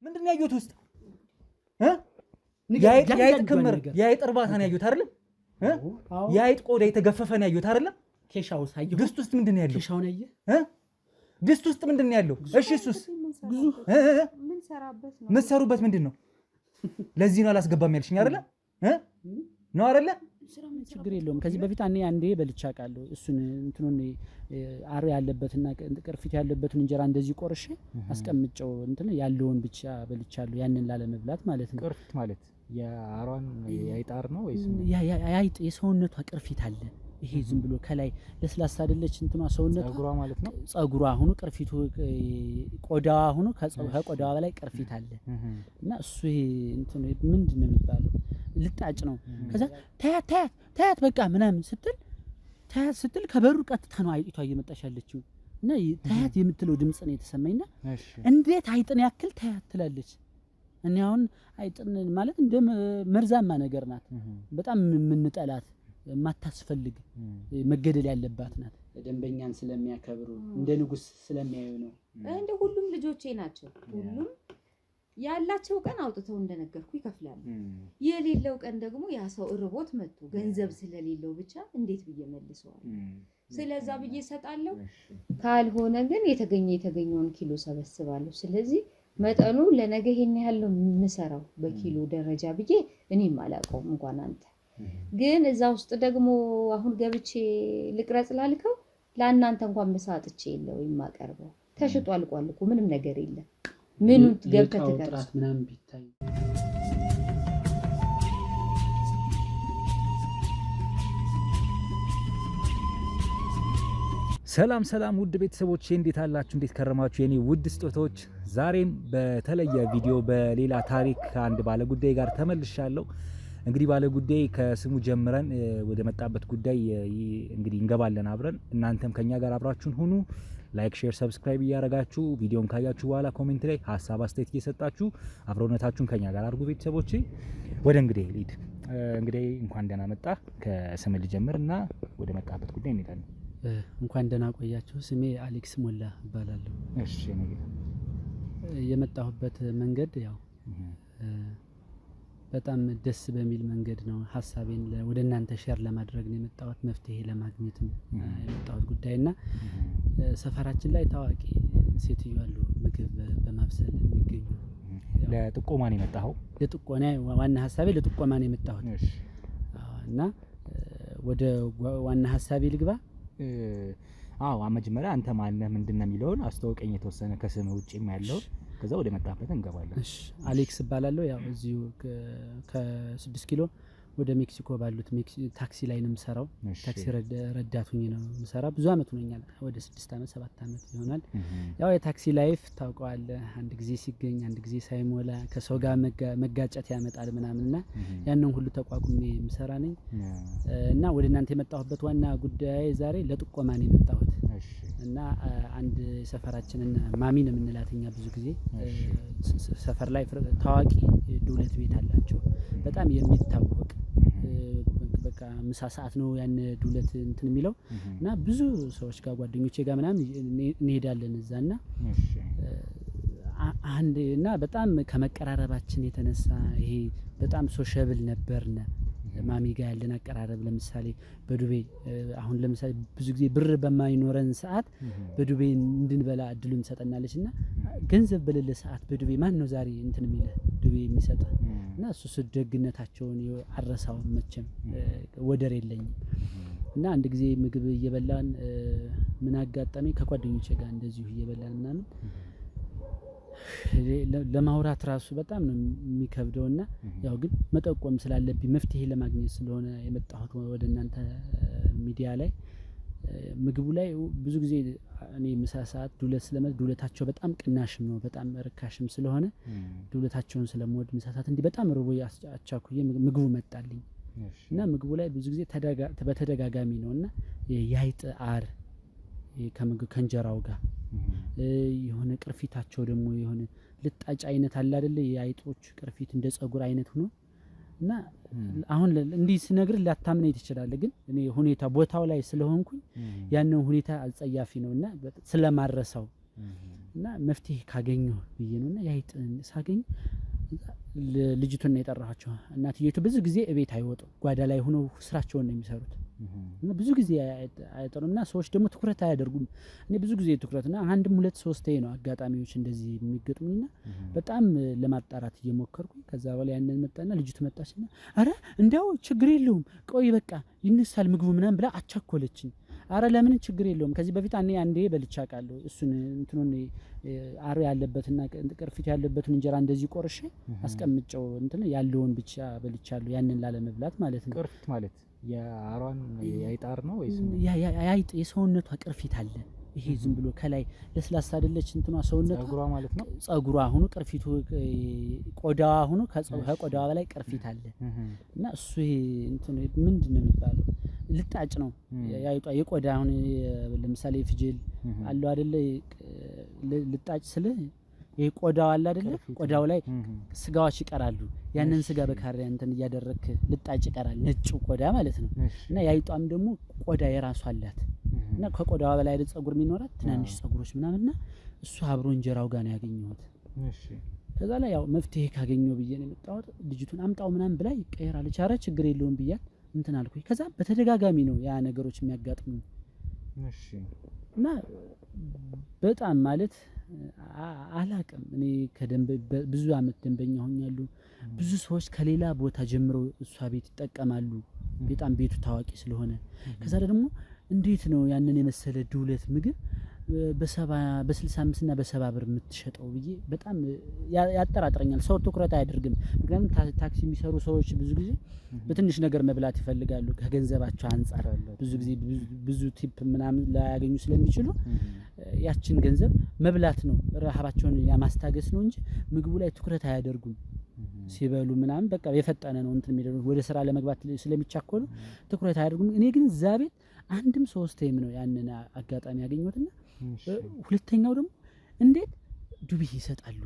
ምንድነው ያዩት ውስጥ ያይጥ ክምር ያይጥ እርባታ ነው ያዩት አይደል? ያይጥ ቆዳ የተገፈፈ ነው ያዩት አይደል? ኬሻው ሳይዩ ድስት ውስጥ ምንድነው ያለው? ኬሻው ነው ድስት ውስጥ ምንድነው ያለው? እሺ እሱስ ምን ሰሩበት ምንድነው? ለዚህ ነው አላስገባም ያልሽኝ አይደል? ነው አይደል? ችግር የለውም። ከዚህ በፊት አንዴ በልቻ ቃለሁ እሱን እንትኑን አር ያለበትና ቅርፊት ያለበትን እንጀራ እንደዚህ ቆርሼ አስቀምጨው እንትን ያለውን ብቻ በልቻለሁ። ያንን ላለመብላት ማለት ነው። ቅርፊት ማለት የአሯን ያይጣር ነው ወይስ ያይጥ የሰውነቷ ቅርፊት አለ። ይሄ ዝም ብሎ ከላይ ለስላሳ አይደለች እንትኗ ሰውነቷ ጸጉሯ ማለት ነው። ጸጉሯ ሆኖ ቅርፊቱ ቆዳዋ ሆኖ ከቆዳዋ በላይ ቅርፊት አለ እና እሱ ይሄ እንትን ምንድነው የሚባለው ልጣጭ ነው። ከዛ ታያት በቃ ምናምን ስትል ከበሩ ቀጥታ ነው አይጧ እየመጣች ያለችው እና ታያት የምትለው ድምጽ ነው የተሰማኝና እንዴት አይጥን ያክል ታያት ትላለች። እኔ አሁን አይጥን ማለት እንደ መርዛማ ነገር ናት። በጣም የምንጠላት ማታስፈልግ መገደል ያለባት ናት። ደንበኛን ስለሚያከብሩ እንደ ንጉስ ስለሚያዩ ነው። እንደ ሁሉም ልጆቼ ናቸው። ሁሉም ያላቸው ቀን አውጥተው እንደነገርኩ ይከፍላሉ። የሌለው ቀን ደግሞ ያ ሰው እርቦት መጥቶ ገንዘብ ስለሌለው ብቻ እንዴት ብዬ መልሰዋል? ስለዛ ብዬ ሰጣለሁ። ካልሆነ ግን የተገኘውን ኪሎ ሰበስባለሁ። ስለዚህ መጠኑ ለነገ ይሄን ያህል ነው የምሰራው በኪሎ ደረጃ ብዬ እኔም አላውቀውም እንኳን አንተ። ግን እዛ ውስጥ ደግሞ አሁን ገብቼ ልቅረጽ ላልከው ለአናንተ እንኳን መሳጥቼ የለው የማቀርበው ተሽጦ አልቋል እኮ ምንም ነገር የለም። ምኑ ገብተህ ተቀርጽ ምናምን ቢታይ ሰላም ውድ ቤተሰቦቼ እንዴት አላችሁ? እንዴት ከረማችሁ? የኔ ውድ ስጦታዎች ዛሬም በተለየ ቪዲዮ በሌላ ታሪክ ከአንድ ባለ ጉዳይ ጋር ተመልሻለሁ። እንግዲህ ባለ ጉዳይ ከስሙ ጀምረን ወደ መጣበት ጉዳይ እንግዲህ እንገባለን አብረን። እናንተም ከኛ ጋር አብራችሁን ሁኑ። ላይክ፣ ሼር፣ ሰብስክራይብ እያደረጋችሁ ቪዲዮን ካያችሁ በኋላ ኮሜንት ላይ ሐሳብ አስተያየት እየሰጣችሁ አብሮነታችሁን ከኛ ጋር አድርጉ ቤተሰቦቼ። ወደ እንግዲህ ሊድ እንግዲህ እንኳን ደህና መጣ ከስም ልጀምርና ወደ መጣበት ጉዳይ እንሄዳለን። እንኳን ደህና ቆያችሁ። ስሜ አሌክስ ሞላ እባላለሁ። እሺ ነገር የመጣሁበት መንገድ ያው በጣም ደስ በሚል መንገድ ነው። ሐሳቤን ወደ እናንተ ሼር ለማድረግ ነው የመጣሁት፣ መፍትሄ ለማግኘት ነው የመጣሁት ጉዳይና ሰፈራችን ላይ ታዋቂ ሴትዮ አሉ ምግብ በማብሰል የሚገኙ። ለጥቆማ ነው የመጣኸው? ለጥቆማ ዋና ሐሳቤ ለጥቆማ ነው የመጣሁት። እሺ እና ወደ ዋና ሐሳቤ ልግባ። መጀመሪያ አንተ ማነህ ምንድነው የሚለውን አስተዋውቀኝ የተወሰነ ከስም ውጪም ያለው ከዛ ወደ መጣበት እንገባለን። እሺ አሌክስ እባላለሁ። ያው እዚሁ ከ6 ኪሎ ወደ ሜክሲኮ ባሉት ታክሲ ላይ ነው የምሰራው። ታክሲ ረዳት ሆኜ ነው የምሰራው። ብዙ አመት ሆነኛል፣ ወደ 6 አመት 7 አመት ይሆናል። ያው የታክሲ ላይፍ ታውቀዋለህ፣ አንድ ጊዜ ሲገኝ አንድ ጊዜ ሳይሞላ ከሰው ጋር መጋጨት ያመጣል ምናምንና ያንን ሁሉ ተቋቁሜ የምሰራ ነኝ። እና ወደ እናንተ የመጣሁበት ዋና ጉዳይ ዛሬ ለጥቆማ ነው የመጣሁት። እና አንድ ሰፈራችንን ማሚ ነው የምንላትኛ ብዙ ጊዜ ሰፈር ላይ ታዋቂ ዱለት ቤት አላቸው፣ በጣም የሚታወቅ በቃ ምሳ ሰዓት ነው ያን ዱለት እንትን የሚለው እና ብዙ ሰዎች ጋር ጓደኞቼ ጋር ምናምን እንሄዳለን እዛና አንድ እና በጣም ከመቀራረባችን የተነሳ ይሄ በጣም ሶሻብል ነበርነ። ማሚ ጋር ያለን አቀራረብ ለምሳሌ በዱቤ አሁን ለምሳሌ ብዙ ጊዜ ብር በማይኖረን ሰዓት በዱቤ እንድንበላ እድሉን ሰጠናለች እና ገንዘብ በሌለ ሰዓት በዱቤ ማን ነው ዛሬ እንትን የሚለ ዱቤ የሚሰጥ እና እሱ ደግነታቸውን አረሳው መቼም ወደር የለኝም። እና አንድ ጊዜ ምግብ እየበላን ምን አጋጠመኝ ከጓደኞቼ ጋር እንደዚሁ እየበላን ምናምን ለማውራት ራሱ በጣም ነው የሚከብደውና ያው ግን መጠቆም ስላለብኝ መፍትሄ ለማግኘት ስለሆነ የመጣሁት ወደ እናንተ ሚዲያ ላይ ምግቡ ላይ ብዙ ጊዜ እኔ ምሳ ሰዓት ዱለት ዱለታቸው በጣም ቅናሽም ነው በጣም ርካሽም ስለሆነ ዱለታቸውን ስለምወድ ምሳ ሰዓት እንዲህ በጣም ርቦ አቻኩዬ ምግቡ መጣልኝ እና ምግቡ ላይ ብዙ ጊዜ በተደጋጋሚ ነውና የያይጥ አር ከእንጀራው ጋር የሆነ ቅርፊታቸው ደግሞ የሆነ ልጣጭ አይነት አለ አይደለ? የአይጦች ቅርፊት እንደ ጸጉር አይነት ሆኖ እና አሁን እንዲህ ስነግር ላታምነኝ ትችላለህ፣ ግን እኔ ሁኔታ ቦታው ላይ ስለሆንኩኝ ያንን ሁኔታ አጸያፊ ነውና ስለማረሳው እና መፍትሄ ካገኘው ብዬ ነውና ያይጥ ሳገኝ ልጅቱን ነው የጠራኋቸው። እናትየቱ ብዙ ጊዜ እቤት አይወጡም፣ ጓዳ ላይ ሆነው ስራቸውን ነው የሚሰሩት እና ብዙ ጊዜ አይጠሩምና ሰዎች ደግሞ ትኩረት አያደርጉም። እኔ ብዙ ጊዜ ትኩረትና አንድም ሁለት ሶስቴ ነው አጋጣሚዎች እንደዚህ የሚገጥሙኝና በጣም ለማጣራት እየሞከርኩኝ ከዛ በኋላ ያንን መጣና ልጅቱ መጣችና አረ እንዴው ችግር የለውም ቆይ በቃ ይነሳል ምግቡ ምናምን ብላ አቻኮለችኝ። አረ ለምን ችግር የለውም ከዚህ በፊት አንዴ በልቻቃለሁ እሱን እንትኑን አር ያለበትና ቅርፊት ያለበትን እንጀራ እንደዚህ ቆርሼ አስቀምጨው እንትን ያለውን ብቻ በልቻለሁ ያንን ላለ መብላት ማለት ነው። ቅርፊት ማለት የአሯን ያይጣር ነው ወይስ ያይጥ የሰውነቷ ቅርፊት አለ። ይሄ ዝም ብሎ ከላይ ለስላሳ አይደለች እንትኗ ሰውነቷ ጸጉሯ ማለት ነው። ጸጉሯ ሆኖ ቅርፊቱ ቆዳዋ ሆኖ ከቆዳዋ በላይ ቅርፊት አለ እና እሱ እንትን ምንድነው የሚባለው ልጣጭ ነው ያይጧ የቆዳ አሁን ለምሳሌ ፍጅል አለው አይደለ ልጣጭ ስለ ይሄ ቆዳው አለ አይደለ ቆዳው ላይ ስጋዎች ይቀራሉ። ያንን ስጋ በካሪያ እንትን ያደረክ ልጣጭ ይቀራል ነጭ ቆዳ ማለት ነው እና ያይጧም ደግሞ ቆዳ የራሱ አላት እና ከቆዳዋ በላይ አይደል ጸጉር የሚኖራት ትናንሽ ጸጉሮች ምናምንና እሱ አብሮ እንጀራው ጋር ነው ያገኘሁት። እሺ ከዛ ላይ ያው መፍትሄ ካገኘው ብዬ ነው የመጣሁት። ልጅቱን አምጣው ምናምን ብላ ይቀየራለች። አረ ችግር የለውም ብያት እንትን አልኩኝ። ከዛ በተደጋጋሚ ነው ያ ነገሮች የሚያጋጥሙኝ። እሺ እና በጣም ማለት አላቅም እኔ ብዙ አመት ደንበኛ ሆኛለሁ። ብዙ ሰዎች ከሌላ ቦታ ጀምረው እሷ ቤት ይጠቀማሉ በጣም ቤቱ ታዋቂ ስለሆነ። ከዛ ደግሞ እንዴት ነው ያንን የመሰለ ዱለት ምግብ በ65 እና በ70 ብር የምትሸጠው ብዬ በጣም ያጠራጥረኛል። ሰው ትኩረት አያደርግም። ምክንያቱም ታክሲ የሚሰሩ ሰዎች ብዙ ጊዜ በትንሽ ነገር መብላት ይፈልጋሉ ከገንዘባቸው አንፃር። ብዙ ጊዜ ብዙ ቲፕ ምናምን ላያገኙ ስለሚችሉ ያችን ገንዘብ መብላት ነው ረሃባቸውን ያማስታገስ ነው እንጂ ምግቡ ላይ ትኩረት አያደርጉም። ሲበሉ ምናምን በቃ የፈጠነ ነው እንትን የሚደረጉ ወደ ስራ ለመግባት ስለሚቻኮሉ ትኩረት አያደርጉም። እኔ ግን እዛ ቤት አንድም ሶስቴም ነው ያንን አጋጣሚ ያገኘሁትና ሁለተኛው ደግሞ እንዴት ዱቤ ይሰጣሉ።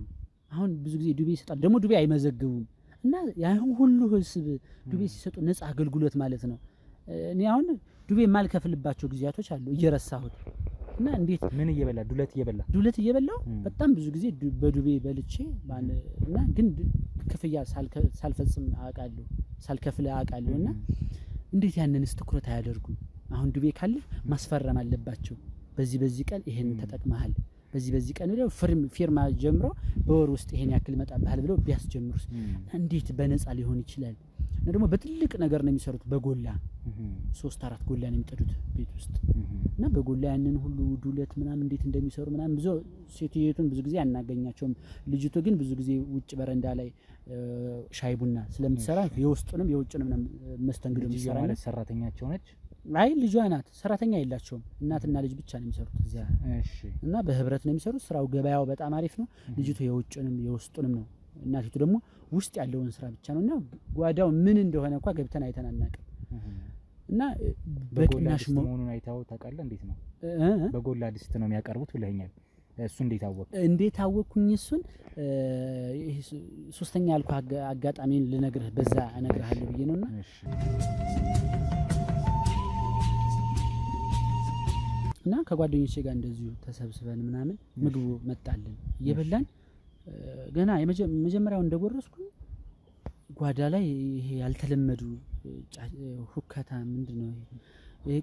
አሁን ብዙ ጊዜ ዱቤ ይሰጣሉ ደግሞ ዱቤ አይመዘግቡም እና ያን ሁሉ ህዝብ ዱቤ ሲሰጡ ነፃ አገልግሎት ማለት ነው። እኔ አሁን ዱቤ የማልከፍልባቸው ጊዜያቶች አሉ እየረሳሁት እና እንዴት ምን እየበላ ዱለት እየበላው በጣም ብዙ ጊዜ በዱቤ በልቼ እና ግን ክፍያ ሳልፈጽም አውቃለሁ ሳልከፍል አውቃለሁ እና እንዴት ያንንስ ትኩረት አያደርጉም? አሁን ዱቤ ካለ ማስፈረም አለባቸው። በዚህ ቀን ይሄን ተጠቅመሃል፣ በዚህ ቀን ነው ፊርማ ጀምሮ በወር ውስጥ ይሄን ያክል መጣብሃል ብለው ቢያስጀምሩስ እንዴት በነፃ ሊሆን ይችላል? እና ደግሞ በትልቅ ነገር ነው የሚሰሩት። በጎላ 3-4 ጎላ ነው የሚጠዱት ቤት ውስጥ እና በጎላ ያንን ሁሉ ዱለት ምናምን እንዴት እንደሚሰሩ ምናምን ብዙ ሴትዮቱን ብዙ ጊዜ አናገኛቸውም። ልጅቱ ግን ብዙ ጊዜ ውጭ በረንዳ ላይ ሻይ ቡና ስለምትሰራ የውስጡንም የውጭንም መስተንግዶ የሚሰራ ማለት ሰራተኛቸው ነች። አይ ልጇ ናት። ሰራተኛ የላቸውም። እናትና ልጅ ብቻ ነው የሚሰሩት እዚያ። እሺ እና በህብረት ነው የሚሰሩት። ስራው ገበያው በጣም አሪፍ ነው። ልጅቱ የውጭንም የውስጡንም ነው። እናቲቱ ደግሞ ውስጥ ያለውን ስራ ብቻ ነውና ጓዳው ምን እንደሆነ እንኳን ገብተን አይተን አናውቅም። እና በቅናሽ መሆኑን አይታው ታውቃለህ? እንዴት ነው በጎላ ድስት ነው የሚያቀርቡት ብለኛል። እሱ እንዴት አወቅኩኝ? እሱን ሶስተኛ ያልኩ አጋጣሚን ልነግርህ በዛ እነግርሃለሁ ብዬ ነውና እና ከጓደኞቼ ጋር እንደዚሁ ተሰብስበን ምናምን ምግቡ መጣልን እየበላን ገና መጀመሪያው እንደጎረስኩ ጓዳ ላይ ይሄ ያልተለመዱ ሁከታ ምንድነው ይሄ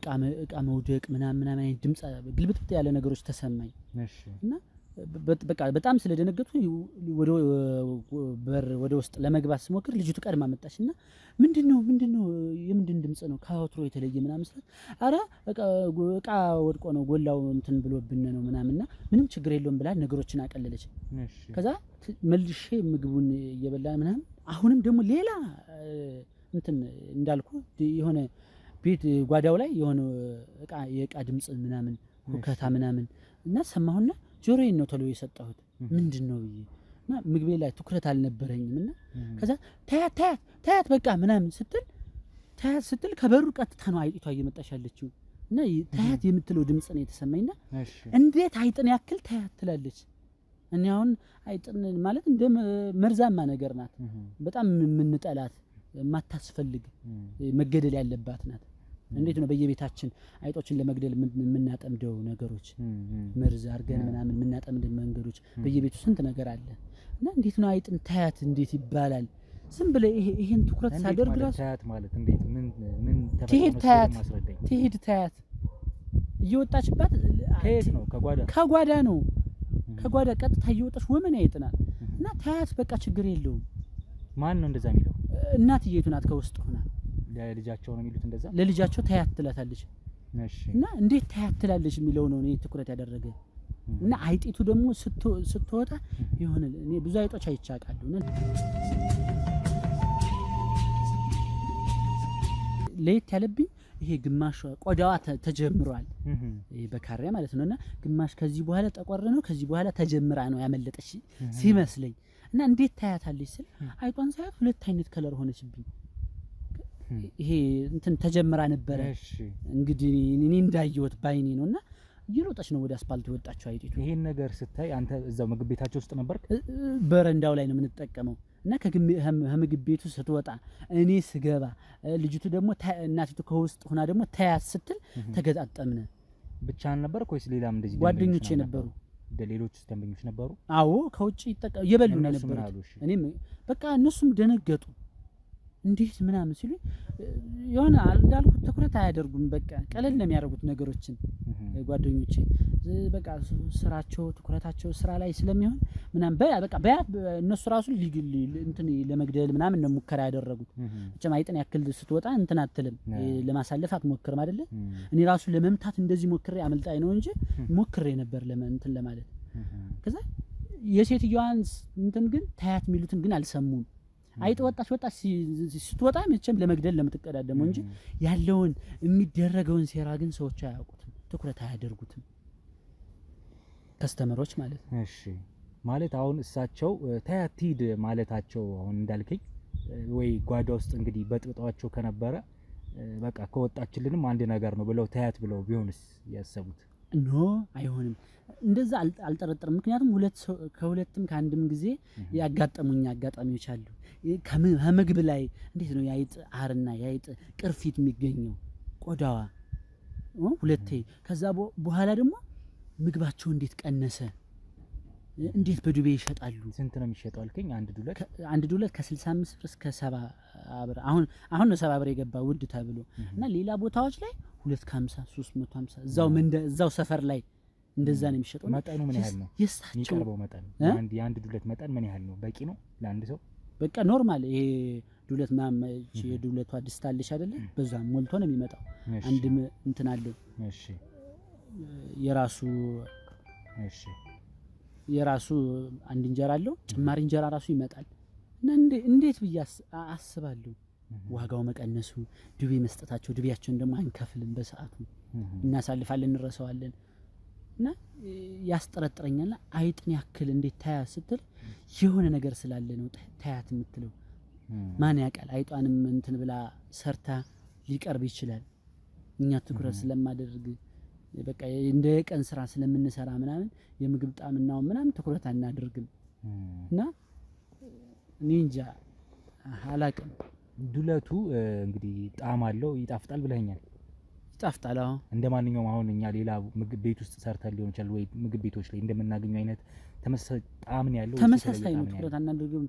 እቃ መውደቅ ምናምን አይነት ድምጽ ግልብጥ ያለ ነገሮች ተሰማኝ። እሺ እና በቃ በጣም ስለደነገጥኩ ወደ ውስጥ ለመግባት ስሞክር ልጅቱ ቀድማ መጣችና ምንድነው የምንድን ድምጽ ነው ከወትሮ የተለየ ምናምን ስላት አረ እቃ ወድቆ ነው ጎላው እንትን ብሎብን ነው ምናምንና ምንም ችግር የለውም ብላ ነገሮችን አቀለለች። ከዛ መልሼ ምግቡን እየበላ ምናምን አሁንም ደግሞ ሌላ እንትን እንዳልኩ የሆነ ቤት ጓዳው ላይ የሆነ የእቃ ድምጽ ምናምን ሁከታ ምናምን እና ሰማሁና ጆሮዬን ነው ተለው የሰጠሁት ምንድነው ብዬ እና ምግቤ ላይ ትኩረት አልነበረኝም እና ከዛ ታያት በቃ ምናምን ስትል ከበሩ ቀጥታ ነው አይጢቷ እየመጣች ያለችው እና ታያት የምትለው ድምጽ ነው የተሰማኝና እንዴት አይጥን ያክል ታያት ትላለች። እኔ አሁን አይጥን ማለት እንደ መርዛማ ነገር ናት። በጣም የምንጠላት ማታስፈልግ መገደል ያለባት ናት። እንዴት ነው በየቤታችን አይጦችን ለመግደል የምናጠምደው ነገሮች መርዝ አርገን ምናምን የምናጠምደው መንገዶች በየቤቱ ስንት ነገር አለ እና እንዴት ነው አይጥን ታያት እንዴት ይባላል ዝም ብለ ይሄን ትኩረት ሳደርግ ራስ ታያት ማለት እንዴት ምን ትሄድ ታያት እየወጣችባት ከየት ነው ከጓዳ ነው ከጓዳ ቀጥታ እየወጣች ወመን አይጥናል እና ታያት በቃ ችግር የለውም ማን ነው እንደዛ የሚለው እናትየቱ ናት ከውስጥ ሆና ለልጃቸው ነው የሚሉት እንደዛ ለልጃቸው ታያት ትላታለች እሺ እና እንዴት ታያት ትላለች የሚለው ነው እኔ ትኩረት ያደረገ እና አይጢቱ ደግሞ ስትወጣ የሆነ እኔ ብዙ አይጦች አይቻቃሉ እና ለየት ያለብኝ ይሄ ግማሽ ቆዳዋ ተጀምሯል ይሄ በካሪያ ማለት ነውና ግማሽ ከዚህ በኋላ ጠቆር ነው ከዚህ በኋላ ተጀምራ ነው ያመለጠች ሲመስለኝ እና እንዴት ታያታለች ስል አይጧን ሳያት ሁለት አይነት ከለር ሆነችብኝ ይሄ እንትን ተጀምራ ነበር እንግዲህ እኔ እንዳየሁት ባይኔ ነውና እየሮጠች ነው ወደ አስፋልት የወጣችው አይጢቱ ይሄን ነገር ስታይ አንተ እዛው ምግብ ቤታቸው ውስጥ ነበርክ በረንዳው ላይ ነው የምንጠቀመው እና ከምግብ ቤቱ ስትወጣ እኔ ስገባ ልጅቱ ደግሞ እናቲቱ ከውስጥ ሆና ደግሞ ታያት ስትል ተገጣጠምነ ብቻህን ነበርክ ወይስ ሌላም እንደዚህ ጓደኞቼ ነበሩ ሌሎች ደንበኞች ነበሩ አዎ ከውጪ የበሉ ነበር እኔም በቃ እነሱም ደነገጡ እንዴት ምናምን ሲሉ የሆነ እንዳልኩት ትኩረት አያደርጉም በቃ ቀለል ለሚያደርጉት ነገሮችን ጓደኞቼ በቃ ስራቸው ትኩረታቸው ስራ ላይ ስለሚሆን ምናምን በቃ እነሱ ራሱ እንትን ለመግደል ምናምን ነው ሙከራ ያደረጉት ብቻ አይጥን ያክል ስትወጣ እንትን አትልም ለማሳለፍ አትሞክርም አይደለ እኔ ራሱ ለመምታት እንደዚህ ሞክሬ አመልጣይ ነው እንጂ ሞክሬ ነበር እንትን ለማለት ከዛ የሴትዮዋን እንትን ግን ታያት የሚሉትን ግን አልሰሙም አይጥ ወጣች ስትወጣ መቼም ለመግደል ለምትቀዳደመው እንጂ ያለውን የሚደረገውን ሴራ ግን ሰዎች አያውቁትም ትኩረት አያደርጉትም ከስተመሮች ማለት እሺ ማለት አሁን እሳቸው ታያት ሂድ ማለታቸው አሁን እንዳልከኝ ወይ ጓዳ ውስጥ እንግዲህ በጥብጣቸው ከነበረ በቃ ከወጣችልንም አንድ ነገር ነው ብለው ታያት ብለው ቢሆንስ ያሰቡት ኖ አይሆንም እንደዛ አልጠረጠርም ምክንያቱም ከሁለትም ከአንድም ጊዜ ያጋጠሙኝ አጋጣሚዎች አሉ ከምግብ ላይ እንዴት ነው ያይጥ አርና ያይጥ ቅርፊት የሚገኘው ቆዳዋ ሁለቴ ከዛ በኋላ ደግሞ ምግባቸው እንዴት ቀነሰ እንዴት በዱቤ ይሸጣሉ ስንት ነው የሚሸጠው አልከኝ አንድ ዱለት ከ65 ብር እስከ 70 ብር አሁን ነው 70 ብር የገባ ውድ ተብሎ እና ሌላ ቦታዎች ላይ 250 350 እዛው ሰፈር ላይ እንደዛ ነው የሚሸጠው መጠኑ ምን ያህል ነው የሚቀርበው መጠን የአንድ ዱለት መጠን ምን ያህል ነው በቂ ነው ለአንድ ሰው በቃ ኖርማል ይሄ ዱለት ማመች የዱለቷ ድስት አለሽ አይደለ በዛ ሞልቶ ነው የሚመጣው አንድ እንትን አለው እሺ የራሱ አንድ እንጀራ አለው ጭማሪ እንጀራ ራሱ ይመጣል እና እንዴት ብዬ አስባለሁ ዋጋው መቀነሱ ዱቤ መስጠታቸው ዱቤያቸውን ደግሞ አንከፍልም በሰዓቱ እናሳልፋለን እንረሳዋለን እና ያስጠረጥረኛልና አይጥን ያክል እንዴት ታያ ስትል የሆነ ነገር ስላለ ነው ታያት የምትለው ማን ያውቃል አይጧንም እንትን ብላ ሰርታ ሊቀርብ ይችላል እኛ ትኩረት ስለማደርግ በቃ እንደ ቀን ስራ ስለምንሰራ ምናምን የምግብ ጣምናው ምናምን ትኩረት አናደርግም እና ኒንጃ አላቅም ዱለቱ እንግዲህ ጣም አለው ይጣፍጣል ብለኛል ይጣፍጣል እንደማንኛውም አሁን እኛ ሌላ ምግብ ቤት ውስጥ ሰርተን ሊሆን ይችላል ወይ ምግብ ቤቶች ላይ እንደምናገኘው አይነት ተመሳሳይ ጣም ነው ያለው ተመሳሳይ ነው ትኩረት አናደርግም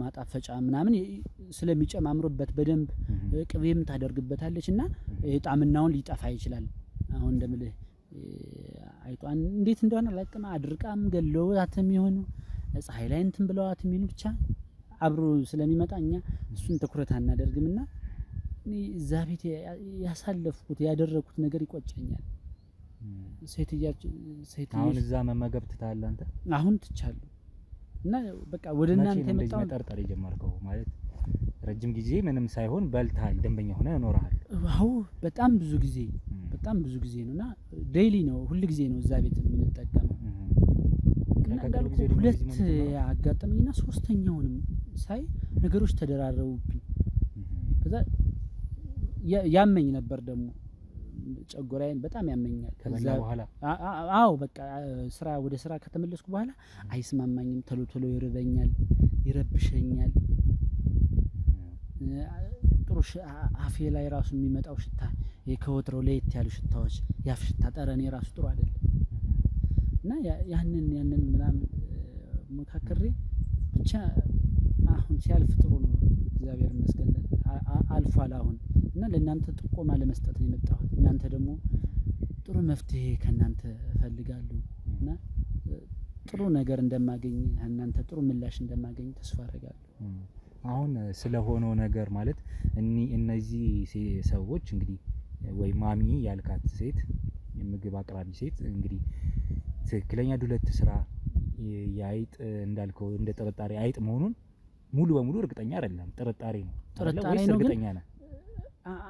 ማጣፈጫ ምናምን ስለሚጨማምሩበት በደንብ ቅቤም ታደርግበታለችና ጣምናውን ሊጠፋ ይችላል አሁን እንደምልህ አይጧን እንዴት እንደሆነ አላውቅም አድርቃም ገለዋትም ይሆኑ ፀሐይ ላይ እንትን ብለዋትም ይሆኑ ብቻ አብሮ ስለሚመጣኛ እሱን ትኩረት አናደርግምና እዛ ቤት ያሳለፍኩት ያደረኩት ነገር ይቆጨኛል ሴትያችን አሁን እዛ መመገብ ትታል አንተ አሁን ትቻለሁ እና በቃ ወደ እናንተ የመጣው መጠርጠር የጀመርከው ማለት ረጅም ጊዜ ምንም ሳይሆን በልታል ደንበኛ ሆነ ኖርሃል ዋው በጣም ብዙ ጊዜ ነውና ዴይሊ ነው ሁሉ ጊዜ ነው እዛ ቤት የምንጠቀመው ሁለት አጋጠመኝና ሶስተኛውንም ሳይ ነገሮች ተደራረቡብኝ ከዛ ያመኝ ነበር ደግሞ ጨጎራዬን በጣም ያመኛል ከዛ በኋላ አዎ በቃ ወደ ስራ ከተመለስኩ በኋላ አይስማማኝም ቶሎ ይርበኛል ይረብሸኛል ጥሩ አፌ ላይ ራሱ የሚመጣው ሽታ ከወትሮው ለየት ያሉ ሽታዎች ያፍ ሽታ ጠረኔ ራሱ ጥሩ አይደለም እና ያንን ምናምን መካከሬ ብቻ አሁን ሲያልፍ ጥሩ ነው እግዚአብሔር ይመስገን አልፏል አሁን እና ለእናንተ ጥቆማ ለመስጠት ነው የመጣሁት እናንተ ደግሞ ጥሩ መፍትሄ ከእናንተ እፈልጋለሁ እና ጥሩ ነገር እንደማገኝ እናንተ ጥሩ ምላሽ እንደማገኝ ተስፋ አደርጋለሁ አሁን ስለሆነው ነገር ማለት እነዚህ ሰዎች እንግዲህ ወይ ማሚ ያልካት ሴት የምግብ አቅራቢ ሴት እንግዲህ ትክክለኛ ዱለት ስራ ያይጥ እንዳልከው እንደ ጥርጣሬ አይጥ መሆኑን ሙሉ በሙሉ እርግጠኛ አይደለም ጥርጣሬ ነው እርግጠኛ ነህ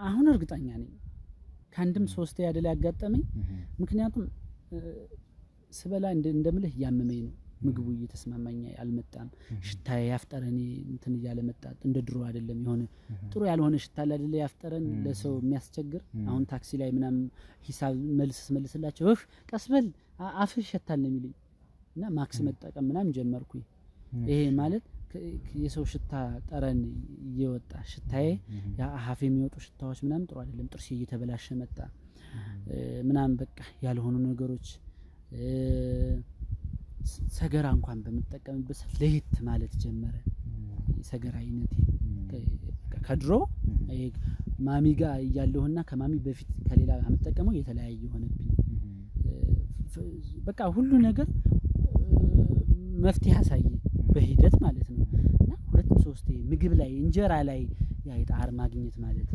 አሁን እርግጠኛ ነኝ ከአንድም 3 ያደለ ያጋጠመኝ ምክንያቱም ስበላ እንደምልህ ያመመኝ ነው ምግቡ እየተስማማኝ አልመጣም ሽታዬ ያፍጠረኝ እንትን እያለ መጣ እንደ ድሮ አይደለም የሆነ ጥሩ ያልሆነ ሽታ አይደለ ያፍጠረን ለሰው የሚያስቸግር አሁን ታክሲ ላይ ምናምን ሂሳብ መልስላቸው ቀስበል አፍህ ይሸታል ነው የሚሉኝ እና ማክስ መጠቀም ምናምን ጀመርኩኝ ይሄ ማለት የሰው ሽታ ጠረን እየወጣ ሽታዬ አፍ የሚወጡ ሽታዎች ምናምን ጥሩ አይደለም ጥርሴ እየተበላሸ መጣ ምናምን በቃ ያልሆኑ ነገሮች ሰገራ እንኳን በመጠቀምበት ለየት ማለት ጀመረ ሰገራ አይነቴ ከድሮ ማሚ ጋር ያለውና ከማሚ በፊት ከሌላ አመጣቀመው የተለያየ ሆነብኝ በቃ ሁሉ ነገር መፍትሄ ያሳየ በሂደት ማለት ነው እና 2-3 ምግብ ላይ እንጀራ ላይ ያይጣር ማግኘት ማለት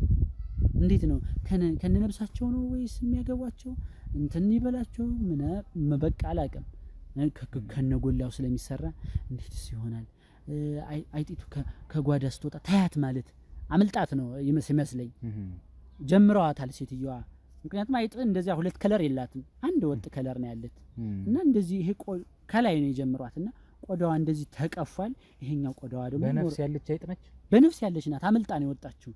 እንዴት ነው ከነነብሳቸው ነው ወይስ የሚያገቧቸው እንትን ይበላቸው ምን በቃ አላቀም ከነጎላው ስለሚሰራ እንዴትስ ይሆናል አይጢቱ ከጓዳ ስትወጣ ታያት ማለት አመልጣት ነው ይመስለኝ ጀምረዋታል ሴትየዋ ምክንያቱም አይጥ እንደዚያ 2 ከለር የላትም አንድ ወጥ ከለር ነው ያለት እና እንደዚህ ይሄ ከላይ ነው የጀምሯትና ቆዳዋ እንደዚህ ተቀፋል ይሄኛው ቆዳዋ ደግሞ በነፍስ ያለች አይጥ ነች በነፍስ ያለች ናት አመልጣ ነው የወጣችው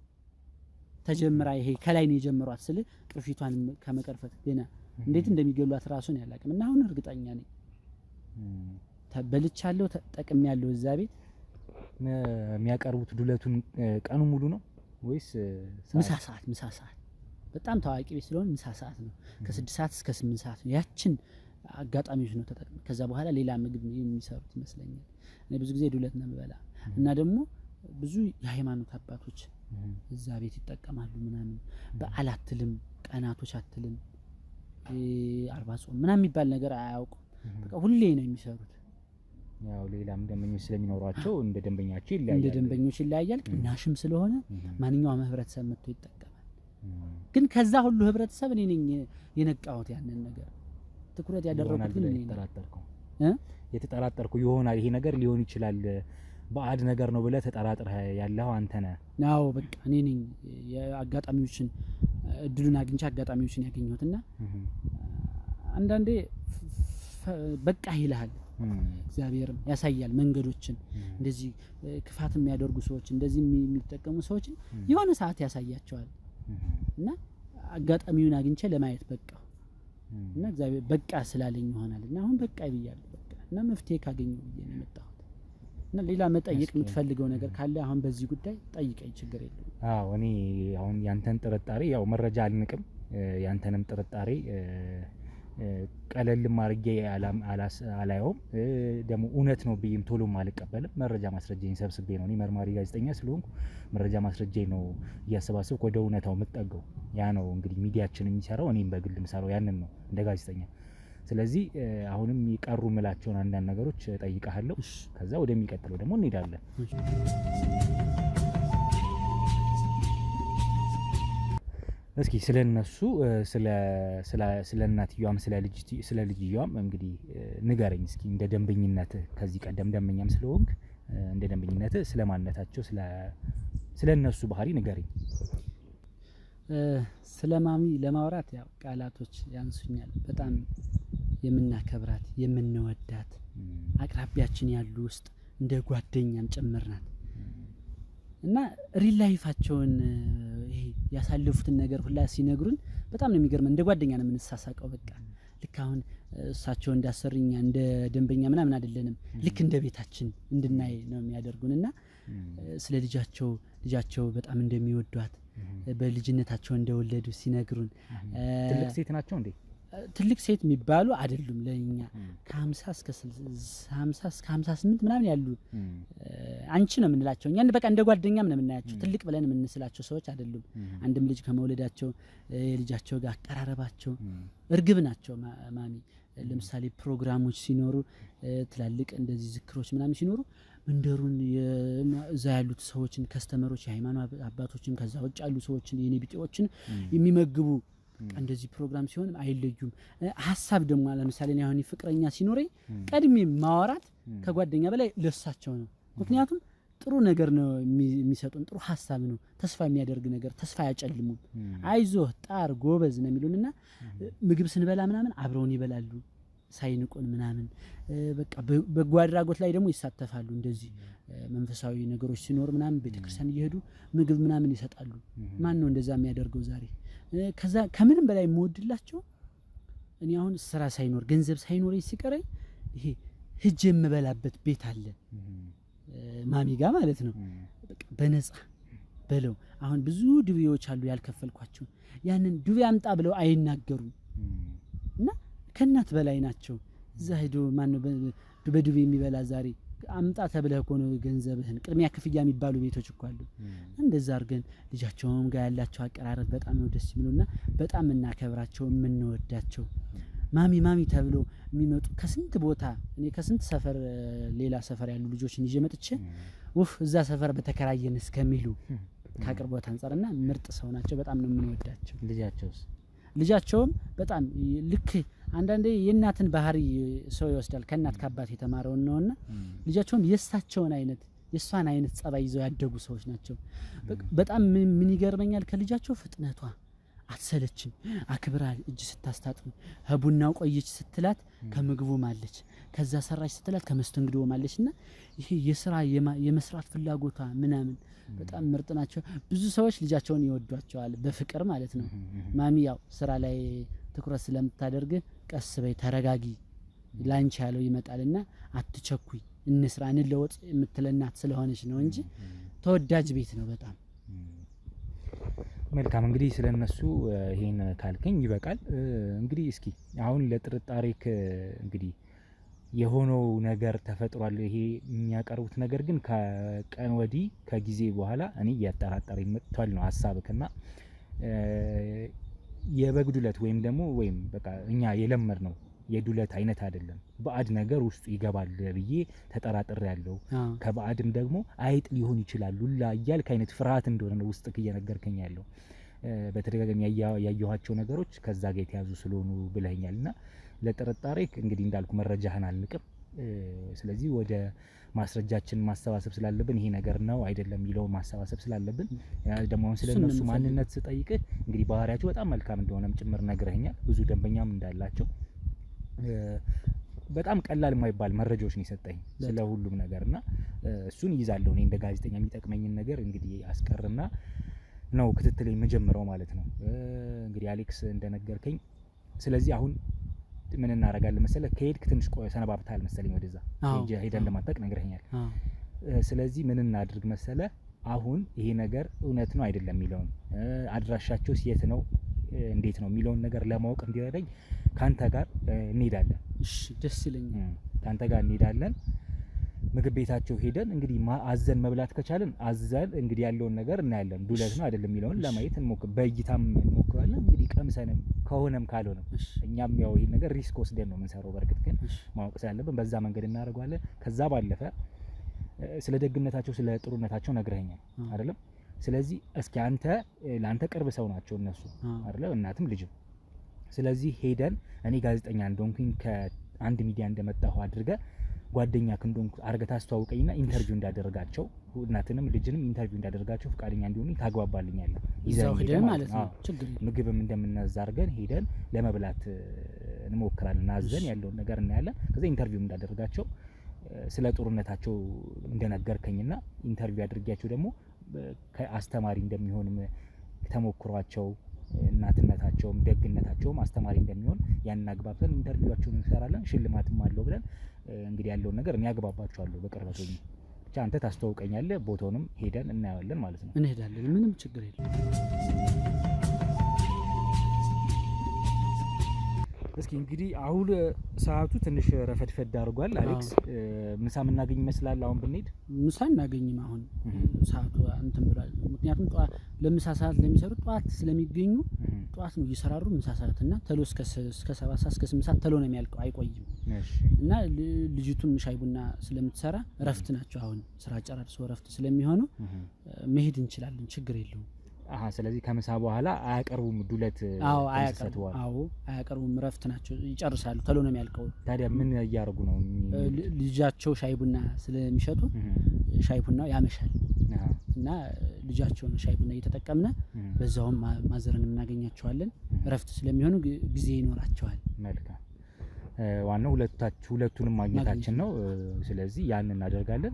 ተጀምራ ይሄ ከላይ ነው የጀምሯት ስለ ቅርፊቷን ከመቀርፈት ገና እንዴት እንደሚገሏት ራሱን ያላቀም እና አሁን እርግጠኛ ነኝ ተበልቻለሁ ተጠቅሜያለሁ እዛ ቤት የሚያቀርቡት ዱለቱን ቀኑ ሙሉ ነው ወይስ ምሳ ሰዓት በጣም ታዋቂ ቤት ስለሆነ ምሳ ሰዓት ነው ከ6 ሰዓት እስከ 8 ሰዓት ነው ያችን አጋጣሚዎች ነው ተጠቅመ ከዛ በኋላ ሌላ ምግብ የሚሰሩት ይመስለኛል እኔ ብዙ ጊዜ ዱለት ነው የምበላ እና ደግሞ ብዙ የሃይማኖት አባቶች እዛ ቤት ይጠቀማሉ ምናምን በዓላትልም ቀናቶች አትልም 40 ጾም ምናምን የሚባል ነገር አያውቁም በቃ ሁሌ ነው የሚሰሩት ያው ሌላም ደንበኞች ስለሚኖራቸው እንደ ደንበኞች ይለያያል ቅናሽም ስለሆነ ማንኛውም ህብረተሰብ መጥቶ ይጠቀማል ግን ከዛ ሁሉ ህብረተሰብ እኔ ነኝ የነቃሁት ያንን ነገር ትኩረት ያደረኩት ግን እኔ የተጠራጠርኩ ይሆናል ይሄ ነገር ሊሆን ይችላል ባዕድ ነገር ነው ብለህ ተጠራጥረህ ያለው አንተ ነህ ናው በቃ እኔ ነኝ የአጋጣሚዎችን እድሉን አግኝቼ አጋጣሚዎችን ያገኘሁትና አንዳንዴ በቃ ይላል እግዚአብሔርም ያሳያል መንገዶችን እንደዚህ ክፋት የሚያደርጉ ሰዎች እንደዚህ የሚጠቀሙ ሰዎች የሆነ ሰዓት ያሳያቸዋል እና አጋጣሚውን አግኝቼ ለማየት በቃ እና እግዚአብሔር በቃ ስላለኝ ይሆናል እና አሁን በቃ ይብያለሁ በቃ እና መፍትሄ ካገኘው ብዬ ነው የመጣሁት እና ሌላ መጠየቅ የምትፈልገው ነገር ካለ አሁን በዚህ ጉዳይ ጠይቀኝ ችግር የለም አዎ እኔ አሁን ያንተን ጥርጣሬ ያው መረጃ አልንቅም ያንተንም ጥርጣሬ ቀለል ማርጌ አላየውም ደግሞ እውነት ነው ብዬም ቶሎም አልቀበልም መረጃ ማስረጃዬን ሰብስቤ ነው እኔ መርማሪ ጋዜጠኛ ስለሆንኩ መረጃ ማስረጃዬን ነው እያሰባሰብኩ ወደ እውነታው የምጠጋው ያ ነው እንግዲህ ሚዲያችን የሚሰራው እኔም በግል የምሰራው ያንን ነው እንደ ጋዜጠኛ ስለዚህ አሁንም ይቀሩ ምላቸውን አንዳንድ ነገሮች ጠይቃለሁ ከዛ ወደሚቀጥለው ደግሞ እንሄዳለን እስኪ ስለነሱ ስለ እናትየዋም ስለ ልጅየዋም እንግዲህ ንገረኝ እስኪ እንደ ደንበኝነት ከዚህ ቀደም ደንበኛም ስለሆንክ እንደ ደንበኝነት ስለማንነታቸው ስለነሱ ባህሪ ንገረኝ ስለማሚ ለማውራት ያው ቃላቶች ያንሱኛል በጣም የምናከብራት የምንወዳት አቅራቢያችን ያሉ ውስጥ እንደ ጓደኛም ጭምርናት እና ሪል ላይፋቸውን ይሄ ያሳለፉትን ነገር ሁላ ሲነግሩን በጣም ነው የሚገርመን እንደ ጓደኛ ነው የምንሳሳቀው በቃ ልክ አሁን እሳቸው እንዳሰርኛ እንደ ደንበኛ ምናምን አይደለንም ልክ እንደ ቤታችን እንድናይ ነው የሚያደርጉንና ስለ ልጃቸው በጣም እንደሚወዷት በልጅነታቸው እንደወለዱ ሲነግሩን ትልቅ ሴት ናቸው እንዴ ትልቅ ሴት የሚባሉ አይደሉም ለኛ ከ50 እስከ 50 እስከ 58 ምናምን ያሉ አንቺ ነው የምንላቸው እኛ በቃ እንደ ጓደኛም ነው የምናያቸው ትልቅ ብለን የምንስላቸው ሰዎች አይደሉም አንድም ልጅ ከመውለዳቸው የልጃቸው ጋር አቀራረባቸው እርግብ ናቸው ማሚ ለምሳሌ ፕሮግራሞች ሲኖሩ ትላልቅ እንደዚህ ዝክሮች ምናምን ሲኖሩ መንደሩን እዛ ያሉት ሰዎችን ከስተመሮች የሃይማኖት አባቶችን ከዛ ውጭ ያሉ ሰዎችን የኔ ቢጤዎችን የሚመግቡ እንደዚህ ፕሮግራም ሲሆን አይለዩም ሐሳብ ደግሞ ለምሳሌ ነው አሁን ፍቅረኛ ሲኖረኝ ቀድሜ ማወራት ከጓደኛ በላይ ለሳቸው ነው ምክንያቱም ጥሩ ነገር ነው የሚሰጡን ጥሩ ሐሳብ ነው ተስፋ የሚያደርግ ነገር ተስፋ ያጨልሙ አይዞህ ጣር ጎበዝ ነው የሚሉንና ምግብ ስንበላ ምናምን አብረውን ይበላሉ ሳይንቁን ምናምን በቃ በጓድራጎት ላይ ደግሞ ይሳተፋሉ እንደዚህ መንፈሳዊ ነገሮች ሲኖር ምናምን ቤተክርስቲያን እየሄዱ ምግብ ምናምን ይሰጣሉ ማን ነው እንደዛ የሚያደርገው ዛሬ ከዛ ከምንም በላይ የምወድላቸው እኔ አሁን ስራ ሳይኖር ገንዘብ ሳይኖር ሲቀረኝ ይሄ ሂጅ የምበላበት ቤት አለ ማሚ ጋር ማለት ነው በቃ በነፃ በለው አሁን ብዙ ዱቤዎች አሉ ያልከፈልኳቸው ያንን ዱቤ አምጣ ብለው አይናገሩም እና ከናት በላይ ናቸው እዛ ሄዶ ማን ነው በዱቤ የሚበላ ዛሬ አምጣ ተብለህ እኮ ነው ገንዘብህን ቅድሚያ ክፍያ የሚባሉ ቤቶች እኮ አሉ እንደዛ አድርገን ልጃቸውም ጋር ያላቸው አቀራረብ በጣም ነው ደስ የሚሉና በጣም እናከብራቸው የምንወዳቸው ማሚ ተብሎ የሚመጡ ከስንት ቦታ እኔ ከስንት ሰፈር ሌላ ሰፈር ያሉ ልጆችን ይዤ መጥቼ እዛ ሰፈር በተከራየን እስከሚሉ ከአቅርቦት አንፃርና ምርጥ ሰው ናቸው በጣም ነው የምንወዳቸው ልጃቸውም በጣም ልክ አንዳንዴ የእናትን ባህሪ ሰው ይወስዳል ከእናት ከአባት የተማረው ነውና ልጃቸውም የእሳቸውን አይነት የሷን አይነት ጸባይ ይዘው ያደጉ ሰዎች ናቸው በጣም ምን ይገርመኛል ከልጃቸው ፍጥነቷ አትሰለችም አክብራ እጅ ስታስታጥብ ቡናው ቆየች ስትላት ከምግቡ ማለች ከዛ ሰራች ስትላት ከመስተንግዶ ማለችና ይሄ የሥራ የመስራት ፍላጎቷ ምናምን በጣም ምርጥ ናቸው ብዙ ሰዎች ልጃቸውን ይወዷቸዋል በፍቅር ማለት ነው ማሚ ያው ስራ ላይ ትኩረት ስለምታደርግ ቀስ በይ ተረጋጊ ላንቺ ያለው ይመጣልና አትቸኩይ እንስራ እንለወጥ የምትለናት ስለሆነች ነው እንጂ ተወዳጅ ቤት ነው በጣም መልካም እንግዲህ ስለነሱ ይሄን ካልከኝ ይበቃል እንግዲህ እስኪ አሁን ለጥርጣሬክ እንግዲህ የሆነው ነገር ተፈጥሯል ይሄ የሚያቀርቡት ነገር ግን ከቀን ወዲህ ከጊዜ በኋላ እኔ ያጠራጠረኝ መጥቷል ነው ሐሳብክና የበግዱለት ወይም ደግሞ ወይም በቃ እኛ የለመድ ነው የዱለት አይነት አይደለም ባዕድ ነገር ውስጥ ይገባል ብዬ ተጠራጥሬ ያለው ከባዕድም ደግሞ አይጥ ሊሆን ይችላል ሁላ ያልክ አይነት ፍርሃት እንደሆነ ነው ውስጥክ እየነገርከኝ ያለው በተደጋጋሚ ያየኋቸው ነገሮች ከዛ ጋር የተያዙ ስለሆኑ ብለኛልና ለጥርጣሬ እንግዲህ እንዳልኩ መረጃህን አልንቅም ስለዚህ ወደ ማስረጃችን ማሰባሰብ ስላለብን ይሄ ነገር ነው አይደለም የሚለው ማሰባሰብ ስላለብን ደግሞ አሁን ስለነሱ ማንነት ስጠይቅ እንግዲህ ባህሪያቸው በጣም መልካም እንደሆነም ጭምር ነግረኛል ብዙ ደንበኛም እንዳላቸው በጣም ቀላል የማይባል መረጃዎች ነው የሰጠኝ ስለ ሁሉም ነገርና እሱን ይዛለሁ እኔ እንደ ጋዜጠኛ የሚጠቅመኝን ነገር እንግዲህ አስቀርና ነው ክትትል የመጀመሪያው ማለት ነው እንግዲህ አሌክስ እንደነገርከኝ ስለዚህ አሁን ምን እናደርጋለን መሰለህ ከሄድክ ትንሽ ሰነባብታል መሰለኝ ወደዛ ሄደን እንደማጠቅ ነግረኛል ስለዚህ ምን እናድርግ መሰለህ አሁን ይሄ ነገር እውነት ነው አይደለም የሚለውን አድራሻቸው የት ነው እንዴት ነው የሚለውን ነገር ለማወቅ እንዲረዳኝ ካንተ ጋር እንሄዳለን እሺ ደስ ይለኛል ካንተ ጋር እንሄዳለን ምግብ ቤታቸው ሄደን እንግዲህ አዘን መብላት ከቻለን አዘን እንግዲህ ያለውን ነገር እናያለን ዱለት ነው አይደለም የሚለውን ለማየት እንሞክር በእይታም እንሞክራለን እንግዲህ ቀምሰንም ከሆነም ካልሆነም እኛም ያው ይሄን ነገር ሪስክ ወስደን ነው የምንሰራው በርግጥ ግን ማወቅ ስላለብን በዛ መንገድ እናደርጋለን ከዛ ባለፈ ስለ ደግነታቸው ስለ ጥሩነታቸው ነግረኛል አይደለም ስለዚህ እስኪ አንተ ላንተ ቅርብ ሰው ናቸው እነሱ አይደለም እናትም ልጅም ስለዚህ ሄደን እኔ ጋዜጠኛ እንደሆንኩኝ ከአንድ ሚዲያ እንደመጣሁ አድርገ ጓደኛ እንደሆንኩ አርገታ አስተዋውቀኝና ኢንተርቪው እንዳደረጋቸው እናትንም ልጅንም ኢንተርቪው እንዳደረጋቸው ፍቃደኛ እንዲሆኑ ታግባባልኛለህ ይዘው ሄደን ማለት ነው ችግር ምግብም እንደምናዛርገን ሄደን ለመብላት እንሞክራለን አዘን ያለውን ነገር እናያለን ከዛ ኢንተርቪው እንዳደረጋቸው ስለ ጥሩነታቸው እንደነገርከኝና ኢንተርቪው አድርጊያቸው ደግሞ ከአስተማሪ እንደሚሆንም ተሞክሯቸው እናትነታቸውም ደግነታቸውም አስተማሪ እንደሚሆን ያንን አግባብተን ኢንተርቪዋቸውን እንሰራለን። ሽልማትም አለው ብለን እንግዲህ ያለውን ነገር እኔ አግባባቸዋለሁ በቅርበት ሆኜ። ብቻ አንተ ታስተዋውቀኛለህ፣ ቦታውንም ሄደን እናየዋለን ማለት ነው። እንሄዳለን፣ ምንም ችግር የለም። እስኪ እንግዲህ አሁን ሰዓቱ ትንሽ ረፈድፈድ አድርጓል። አሌክስ ምሳ የምናገኝ ይመስላል አሁን ብንሄድ? ምሳ እናገኝም አሁን ሰዓቱ እንትን ብሏል። ምክንያቱም ለምሳ ሰዓት ለሚሰሩት ጠዋት ስለሚገኙ ጠዋት ነው እየሰራሩ ምሳ ሰዓት እና ተሎ እስከ 7 ሰዓት እስከ 8 ሰዓት ተሎ ነው የሚያልቀው፣ አይቆይም። እና ልጅቱም ሻይ ቡና ስለምትሰራ እረፍት ናቸው። አሁን ስራ ጨራርሰው እረፍት ስለሚሆኑ መሄድ እንችላለን፣ ችግር የለውም። ስለዚህ ከምሳ በኋላ አያቀርቡም ዱለት? አዎ አያቀርቡም፣ እረፍት ናቸው፣ ይጨርሳሉ፣ ተሎ ነው የሚያልቀው። ታዲያ ምን እያደረጉ ነው? ልጃቸው ሻይ ቡና ስለሚሸጡ ሻይ ቡናው ያመሻል እና ልጃቸውን ሻይ ቡና እየተጠቀምነ በዛውም ማዘርን እናገኛቸዋለን። እረፍት ስለሚሆኑ ጊዜ ይኖራቸዋል። መልካም። ዋናው ሁለቱንም ማግኘታችን ነው። ስለዚህ ያን እናደርጋለን።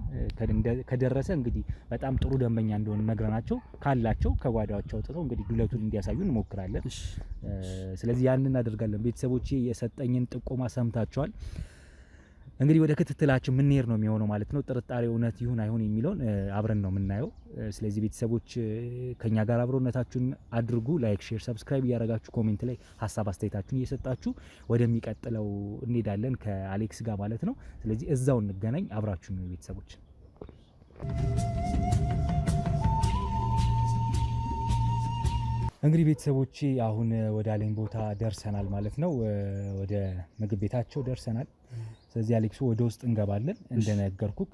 ከደረሰ እንግዲህ በጣም ጥሩ ደንበኛ እንደሆነ ነግረናቸው ካላቸው ከጓዳቸው አውጥተው እንግዲህ ዱለቱን እንዲያሳዩን እንሞክራለን። ስለዚህ ያን እናደርጋለን። ቤተሰቦቼ የሰጠኝን ጥቆማ ሰምታችኋል። እንግዲህ ወደ ክትትላችን ምንሄድ ነው የሚሆነው ማለት ነው። ጥርጣሬ እውነት ይሁን አይሁን የሚለውን አብረን ነው የምናየው። ስለዚህ ቤተሰቦች ከኛ ጋር አብሮነታችሁን አድርጉ። ላይክ፣ ሼር፣ ሰብስክራይብ እያደረጋችሁ ኮሜንት ላይ ሀሳብ አስተያየታችሁን እየሰጣችሁ ወደሚቀጥለው እንሄዳለን ከአሌክስ ጋር ማለት ነው። ስለዚህ እዛው እንገናኝ። አብራችሁ ነው ቤተሰቦች። እንግዲህ ቤተሰቦቼ አሁን ወደ አለኝ ቦታ ደርሰናል ማለት ነው። ወደ ምግብ ቤታቸው ደርሰናል። ስለዚህ አሌክሱ ወደ ውስጥ እንገባለን። እንደነገርኩክ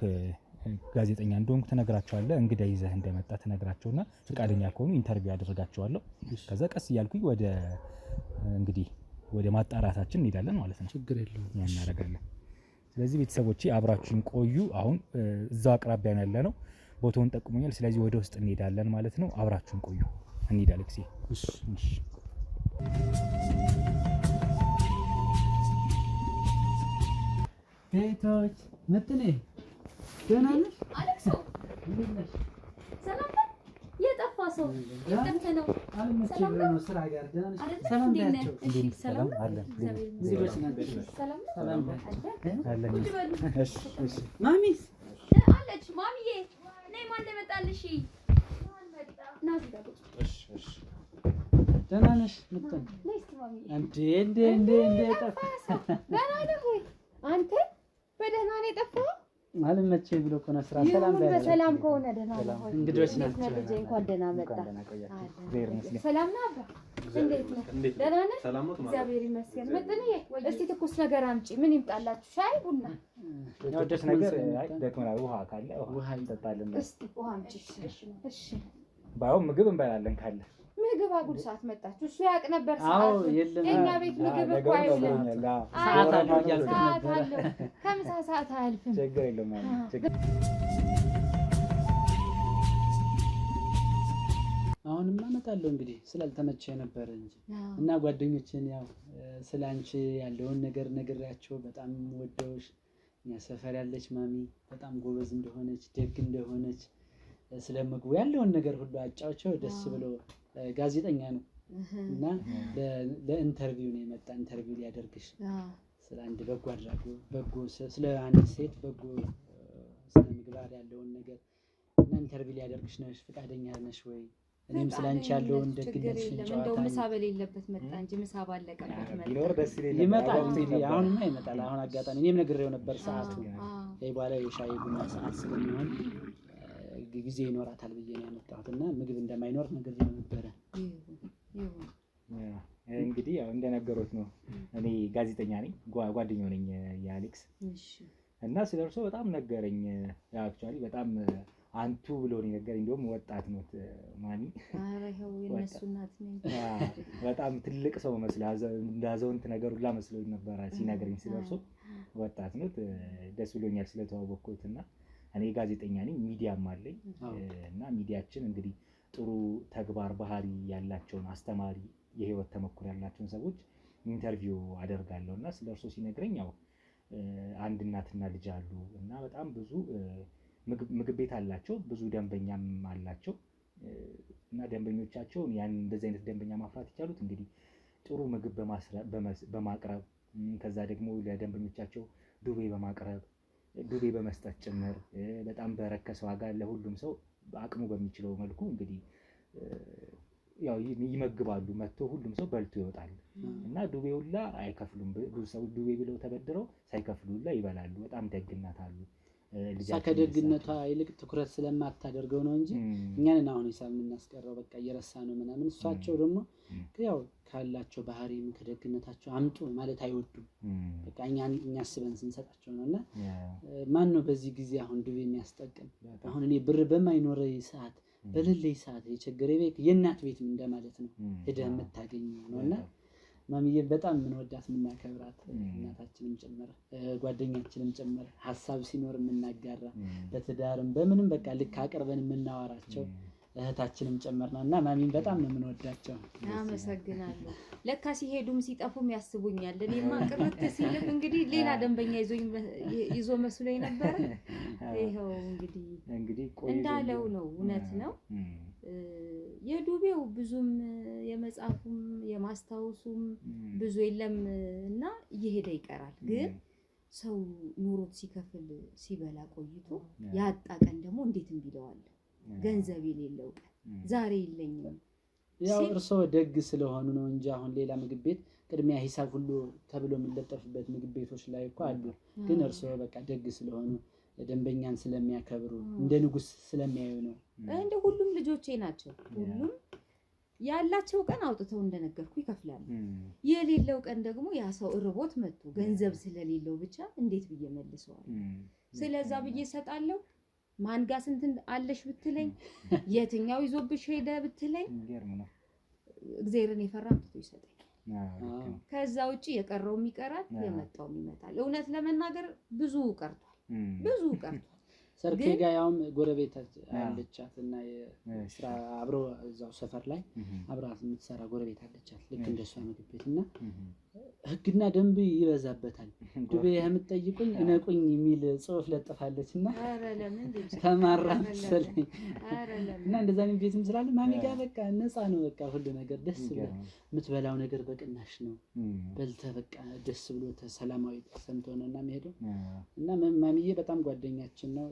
ጋዜጠኛ እንደሆንኩ ተነግራቸዋለህ። እንግዳ ይዘህ እንደመጣ ተነግራቸውና ፈቃደኛ ከሆኑ ኢንተርቪው አደርጋቸዋለሁ። ከዛ ቀስ እያልኩኝ ወደ እንግዲህ ወደ ማጣራታችን እንሄዳለን ማለት ነው። ችግር የለውም፣ እናደርጋለን። ስለዚህ ቤተሰቦቼ አብራችሁን ቆዩ። አሁን እዛው አቅራቢያ ነው ያለነው፣ ቦታውን ጠቁሞኛል። ስለዚህ ወደ ውስጥ እንሄዳለን ማለት ነው። አብራችሁን ቆዩ። እንሂድ አሌክሴ። እሺ ቤቶች ምጥኔ ደህና ነሽ? አሌክስ ሰላም ነህ? የጠፋ ሰው የጠፋ ነው። ሰላም ነው። ስራ ጋር ደህና ነሽ? ሰላም ናቸው። ሰላም አለ። ሰላም ማሚስ አለች። ማሚዬ ነይ፣ ማን እንደመጣልሽ? ደህና ነሽ? ምጥን እንዴ ጠፋ። ደህና ነህ ወይ አንተ? በደህና ነው የጠፋው? አልመቸኝ ብሎ እኮ ነው ስራ። ሰላም ላይ በሰላም ከሆነ ደህና ነው። እንግዶች ናቸው። ልጄ እንኳን ደህና መጣ። ሰላም ነህ አባ? እንዴት ነህ? ደህና ነህ? እግዚአብሔር ይመስገን። ምጥንዬ እስቲ ትኩስ ነገር አምጪ። ምን ይምጣላችሁ? ሻይ ቡና? ደስ ነገር ደክመናል። ውሃ ካለ ውሃ እንጠጣለን። እስቲ ውሃ አምጪ። እሺ ባይሆን ምግብ እንበላለን ካለ። ምግብ አጉል ሰዓት መጣችሁ። እሱ ያውቅ ነበር ሰዓት። የኛ ቤት ምግብ እኮ አይውልም። ሰዓት አለው እያልኩት ነበር። ከምሳ ሰዓት አያልፍም። ችግር የለውም። አሁንማ እመጣለሁ እንግዲህ ስላልተመቸ ነበር እንጂ እና ጓደኞችን ያው ስላንቺ ያለውን ነገር ነግሬያቸው በጣም ወደውሽ እኛ ሰፈር ያለች ማሚ በጣም ጎበዝ እንደሆነች ደግ እንደሆነች ስለምግቡ ያለውን ነገር ሁሉ አጫውቸው ደስ ብሎ ጋዜጠኛ ነው እና ለኢንተርቪው ነው የመጣ። ኢንተርቪው ሊያደርግሽ ስለ አንድ በጎ አድራጎት በጎ ስለ አንድ ሴት በጎ ስለ ምግባር ያለውን ነገር እና ኢንተርቪው ሊያደርግሽ ነሽ። ፈቃደኛ ነሽ ወይ? እኔም ስላንቺ ያለውን ደግነትሽ እንደው ምሳ በሌለበት መጣ እንጂ ምሳ ባለቀበት መጣ። ይመጣል እንግዲህ አሁንማ ይመጣል። አሁን አጋጣሚ እኔም ነግሬው ነበር ሰዓቱ በኋላ የሻይ ቡና ሰዓት ስለሚሆን ጊዜ ይኖራታል ብዬ ነው ያመጣሁት እና ምግብ እንደማይኖር ነግሬው ነበረ። እንግዲህ ያው እንደነገሩት ነው። እኔ ጋዜጠኛ ነኝ፣ ጓደኛው ነኝ የአሌክስ እና ስለርሶ በጣም ነገረኝ። አክቹአሊ በጣም አንቱ ብሎ ነው ነገረኝ። እንደውም ወጣት ነው ማሚ። አረ ይሄው የነሱ እናት ነኝ። በጣም ትልቅ ሰው መስላል፣ እንዳዘውንት ነገር ሁላ መስሎኝ ነበር ሲነግረኝ ስለርሶ። ወጣት ነው። ደስ ብሎኛል ስለተዋወቅኩትና እኔ ጋዜጠኛ ነኝ፣ ሚዲያም አለኝ እና ሚዲያችን እንግዲህ ጥሩ ተግባር ባህሪ ያላቸውን አስተማሪ የህይወት ተሞክሮ ያላቸውን ሰዎች ኢንተርቪው አደርጋለሁ እና ስለርሶ ሲነግረኝ ያው አንድ እናትና ልጅ አሉ እና በጣም ብዙ ምግብ ቤት አላቸው፣ ብዙ ደንበኛም አላቸው እና ደንበኞቻቸውን ያን እንደዚህ አይነት ደንበኛ ማፍራት የቻሉት እንግዲህ ጥሩ ምግብ በማቅረብ ከዛ ደግሞ ለደንበኞቻቸው ዱቤ በማቅረብ ዱቤ በመስጠት ጭምር በጣም በረከሰ ዋጋ ለሁሉም ሰው አቅሙ በሚችለው መልኩ እንግዲህ ያው ይመግባሉ። መጥቶ ሁሉም ሰው በልቶ ይወጣል እና ዱቤ ሁላ አይከፍሉም። ብዙ ሰው ዱቤ ብለው ተበድረው ሳይከፍሉ ሁላ ይበላሉ። በጣም ደግነት አሉ። ከደግነቷ ይልቅ ትኩረት ስለማታደርገው ነው እንጂ እኛን አሁን ሂሳብ የምናስቀረው በቃ እየረሳ ነው ምናምን። እሷቸው ደግሞ ያው ካላቸው ባህሪም ከደግነታቸው አምጡ ማለት አይወዱም። በቃ እኛ አስበን ስንሰጣቸው ነው። እና ማን ነው በዚህ ጊዜ አሁን ዱቤ የሚያስጠቅም? አሁን እኔ ብር በማይኖረኝ ሰዓት በሌለኝ ሰዓት የቸገረ ቤት የእናት ቤት እንደማለት ነው ሄደህ የምታገኘው ነው። እና ማሚዬ በጣም የምንወዳት የምናከብራት እናታችንም ጭምር ጓደኛችንም ጭምር ሀሳብ ሲኖር የምናጋራ በትዳርም በምንም በቃ ልክ አቅርበን የምናወራቸው እህታችንም ጭምር ነው። እና ማሚን በጣም ነው የምንወዳቸው። አመሰግናለሁ። ለካ ሲሄዱም ሲጠፉም ያስቡኛል። እኔማ ቅርት ሲልም እንግዲህ ሌላ ደንበኛ ይዞ መስሎኝ ነበር። ይኸው እንግዲህ እንዳለው ነው፣ እውነት ነው። የዱቤው ብዙም የመጻፉም የማስታወሱም ብዙ የለም እና እየሄደ ይቀራል። ግን ሰው ኑሮት ሲከፍል ሲበላ ቆይቶ ያጣ ቀን ደግሞ እንዴት እንዲለዋል? ገንዘብ የሌለው ቀን ዛሬ የለኝም። ያው እርስዎ ደግ ስለሆኑ ነው እንጂ አሁን ሌላ ምግብ ቤት ቅድሚያ ሂሳብ ሁሉ ተብሎ የሚለጠፍበት ምግብ ቤቶች ላይ እኮ አሉ። ግን እርስዎ በቃ ደግ ስለሆኑ ደንበኛን ስለሚያከብሩ እንደ ንጉስ ስለሚያዩ ነው። እንደ ሁሉም ልጆቼ ናቸው። ሁሉም ያላቸው ቀን አውጥተው እንደነገርኩ ይከፍላሉ። የሌለው ቀን ደግሞ ያ ሰው እርቦት መጥቶ ገንዘብ ስለሌለው ብቻ እንዴት ብዬ መልሰዋል? ስለዛ ብዬ እሰጣለሁ። ማን ጋር ስንት አለሽ ብትለኝ፣ የትኛው ይዞብሽ ሄደ ብትለኝ፣ እግዚአብሔርን የፈራ አምጥቶ ይሰጠኛል። ከዛ ውጪ የቀረውም ይቀራል፣ የመጣውም ይመጣል። እውነት ለመናገር ብዙ ቀርቷል። ሰርኬ ጋር ያውም ጎረቤት አለቻት እና የስራ አብረው እዛው ሰፈር ላይ አብራት የምትሰራ ጎረቤት አለቻት። ልክ እንደሷ ምግብ ቤት እና ህግና ደንብ ይበዛበታል። ዱቤ የምትጠይቁኝ እነቁኝ የሚል ጽሑፍ ለጥፋለች እና ተማራ መሰለኝ እና እንደዛ ነው። ቤትም ስላለ ማሚ ጋር በቃ ነፃ ነው። በቃ ሁሉ ነገር ደስ ብሎ የምትበላው ነገር በቅናሽ ነው። በልተህ በቃ ደስ ብሎ ሰላማዊ ተሰምቶ ነው እና የሚሄደው እና ማሚዬ በጣም ጓደኛችን ነው።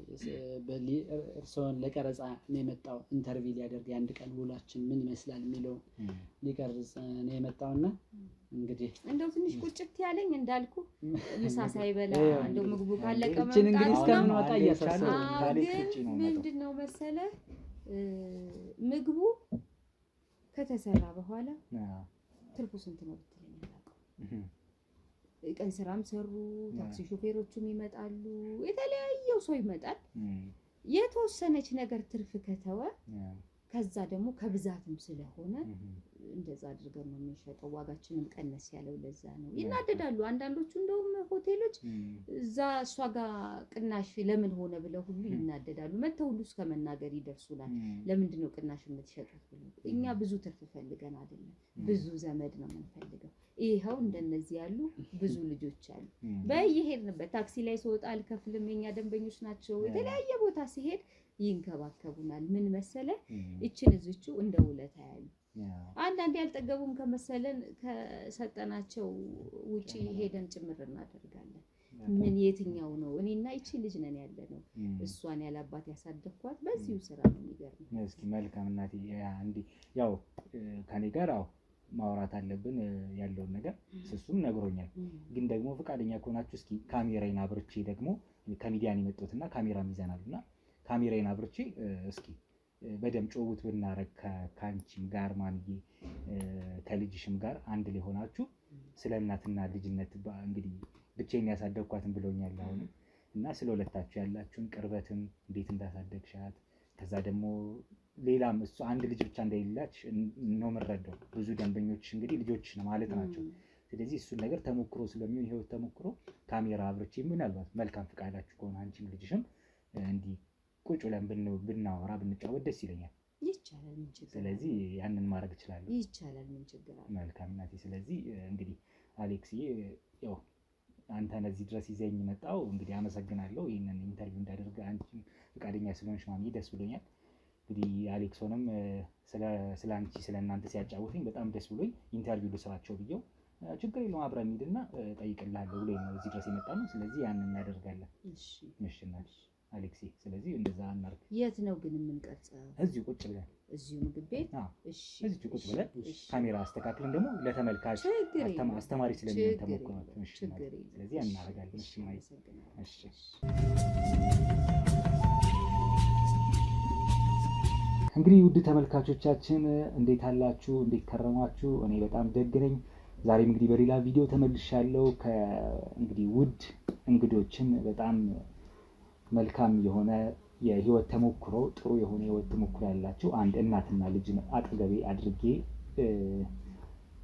እርስዎን ለቀረጻ ነው የመጣው። ኢንተርቪው ሊያደርግ የአንድ ቀን ውሏችን ምን ይመስላል የሚለው ሊቀርጽ ነው የመጣውና እንግዲህ እንደው ትንሽ ቁጭት ያለኝ እንዳልኩ ምሳ ሳይበላ እንደው ምግቡ ካለቀ እንግዲህ እስከምንወጣ እያሳሰበ ምንድነው መሰለ ምግቡ ከተሰራ በኋላ ትርፉ ስንት ነው ብትለኝ አላውቅም። ቀን ስራም ሰሩ፣ ታክሲ ሾፌሮቹም ይመጣሉ፣ የተለያየው ሰው ይመጣል። የተወሰነች ነገር ትርፍ ከተወ ከዛ ደግሞ ከብዛትም ስለሆነ እንደዛ አድርገን ነው የምንሸጠው። ዋጋችንም ቀነስ ያለው ለዛ ነው። ይናደዳሉ አንዳንዶቹ። እንደውም ሆቴሎች እዛ እሷ ጋር ቅናሽ ለምን ሆነ ብለው ሁሉ ይናደዳሉ። መተው ሁሉ እስከ መናገር ይደርሱናል። ለምንድን ነው ቅናሽ የምትሸጡት ብለው። እኛ ብዙ ትርፍ ፈልገን አይደለም፣ ብዙ ዘመድ ነው የምንፈልገው። ይኸው እንደነዚህ ያሉ ብዙ ልጆች አሉ። በየሄድንበት ታክሲ ላይ ስወጣ አልከፍልም። የኛ ደንበኞች ናቸው። የተለያየ ቦታ ሲሄድ ይንከባከቡናል። ምን መሰለ እችን እዚቹ እንደ ውለታ ያሉ አንዳንድ ያልጠገቡም ከመሰለን ከሰጠናቸው ውጪ ሄደን ጭምር እናደርጋለን። ምን የትኛው ነው? እኔና እቺ ልጅ ነን ያለ ነው። እሷን ያላባት ያሳደግኳት በዚሁ ስራ ነው። የሚገርም እስኪ መልካም እናቴ እንዴ ያው ከኔ ጋር ማውራት አለብን ያለውን ነገር እሱም ነግሮኛል። ግን ደግሞ ፈቃደኛ ከሆናችሁ እስኪ ካሜራዬን አብርቼ ደግሞ ከሚዲያን የመጣሁትና ካሜራም ይዘናልና ካሜራዬን አብርቼ እስኪ በደምብ ጭውውት ብናረግ ከአንቺም ጋር ማንዬ ከልጅሽም ጋር አንድ ላይ ሆናችሁ ስለ እናትና ልጅነት እንግዲህ ብቻዬን ያሳደግኳትን ብሎኛል አሁን እና ስለ ሁለታችሁ ያላችሁን ቅርበትም እንዴት እንዳሳደግሻት ከዛ ደግሞ ሌላም እሱ አንድ ልጅ ብቻ እንደሌላች ነው የምረዳው። ብዙ ደንበኞች እንግዲህ ልጆች ማለት ናቸው። ስለዚህ እሱን ነገር ተሞክሮ ስለሚሆን ህይወት ተሞክሮ ካሜራ አብርቼ ምናልባት መልካም ፍቃዳችሁ ከሆነ አንቺም ልጅሽም እንዲህ ቁጭ ብለን ብናወራ ብንጫወት ደስ ይለኛል። ይቻላል፣ ምን ችግር። ስለዚህ ያንን ማድረግ እችላለሁ። ይቻላል፣ ምን ችግር አለ? መልካም እናቴ። ስለዚህ እንግዲህ አሌክስዬ ያው አንተን እዚህ ድረስ ይዘኝ መጣው እንግዲህ አመሰግናለሁ። ይሄንን ኢንተርቪው እንዳደርግ አንቺም ፍቃደኛ ስለሆንሽ ማሚ ደስ ብሎኛል። እንግዲህ አሌክሶንም ስለ አንቺ ስለ እናንተ ሲያጫውተኝ በጣም ደስ ብሎኝ ኢንተርቪው ልስራቸው ብዬው ችግር የለውም አብረን እንሂድና ጠይቅልሃለሁ ብሎኝ ነው እዚህ ድረስ የመጣ ነው። ስለዚህ ያንን እናደርጋለን። እሺ እናት አሌክሲ፣ ስለዚህ እንደዛ እናድርግ። የት ነው ግን የምንቀርጸው? እዚሁ ቁጭ ብለን እዚሁ ምግብ ቤት? እሺ እዚሁ ቁጭ ብለን ካሜራ አስተካክለን ደግሞ ለተመልካች አስተማሪ ስለሚሆን ተሞክሯል። እሺ ስለዚህ እናደርጋለን። እሺ ማለት እሺ እንግዲህ ውድ ተመልካቾቻችን እንዴት አላችሁ? እንዴት ከረማችሁ? እኔ በጣም ደግ ነኝ። ዛሬም እንግዲህ በሌላ ቪዲዮ ተመልሻለሁ። እንግዲህ ውድ እንግዶችን በጣም መልካም የሆነ የህይወት ተሞክሮ ጥሩ የሆነ የህይወት ተሞክሮ ያላቸው አንድ እናትና ልጅ አጠገቤ አድርጌ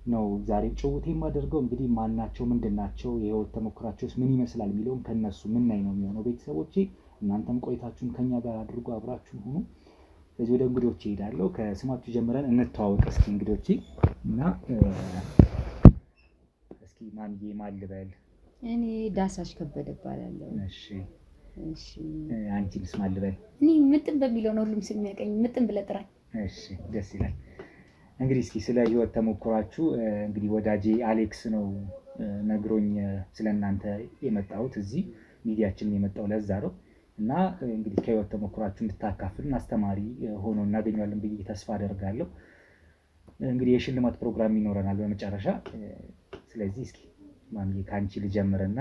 ነው ዛሬ ጭውውት የማደርገው። እንግዲህ ማናቸው፣ ምንድናቸው፣ የህይወት ተሞክራቸውስ ምን ይመስላል የሚለውን ከነሱ ምን ላይ ነው የሚሆነው። ቤተሰቦቼ እናንተም ቆይታችሁን ከኛ ጋር አድርጎ አብራችሁን ሁኑ። ስለዚህ ወደ እንግዶቼ እሄዳለሁ። ከስማችሁ ጀምረን እንተዋወቅ እስኪ እንግዶቼ እና እስኪ ማንዬ ማን ልበል? እኔ ዳሳሽ ከበደ እባላለሁ። እሺ እሺ። አንቺንስ ማን ልበል? እኔ ምጥን በሚለው ነው ሁሉም ስም የሚያውቀኝ። ምጥን ብለህ ጥራኝ። እሺ ደስ ይላል። እንግዲህ እስኪ ስለ ህይወት ተሞክሯችሁ እንግዲህ ወዳጄ አሌክስ ነው ነግሮኝ ስለእናንተ የመጣሁት እዚህ ሚዲያችንን የመጣው ለዛ ነው። እና እንግዲህ ከህይወት ተሞክሯችሁ እንድታካፍልን አስተማሪ ሆኖ እናገኘዋለን ብዬ ተስፋ አደርጋለሁ። እንግዲህ የሽልማት ፕሮግራም ይኖረናል በመጨረሻ። ስለዚህ እስኪ ማምዬ ከአንቺ ልጀምርና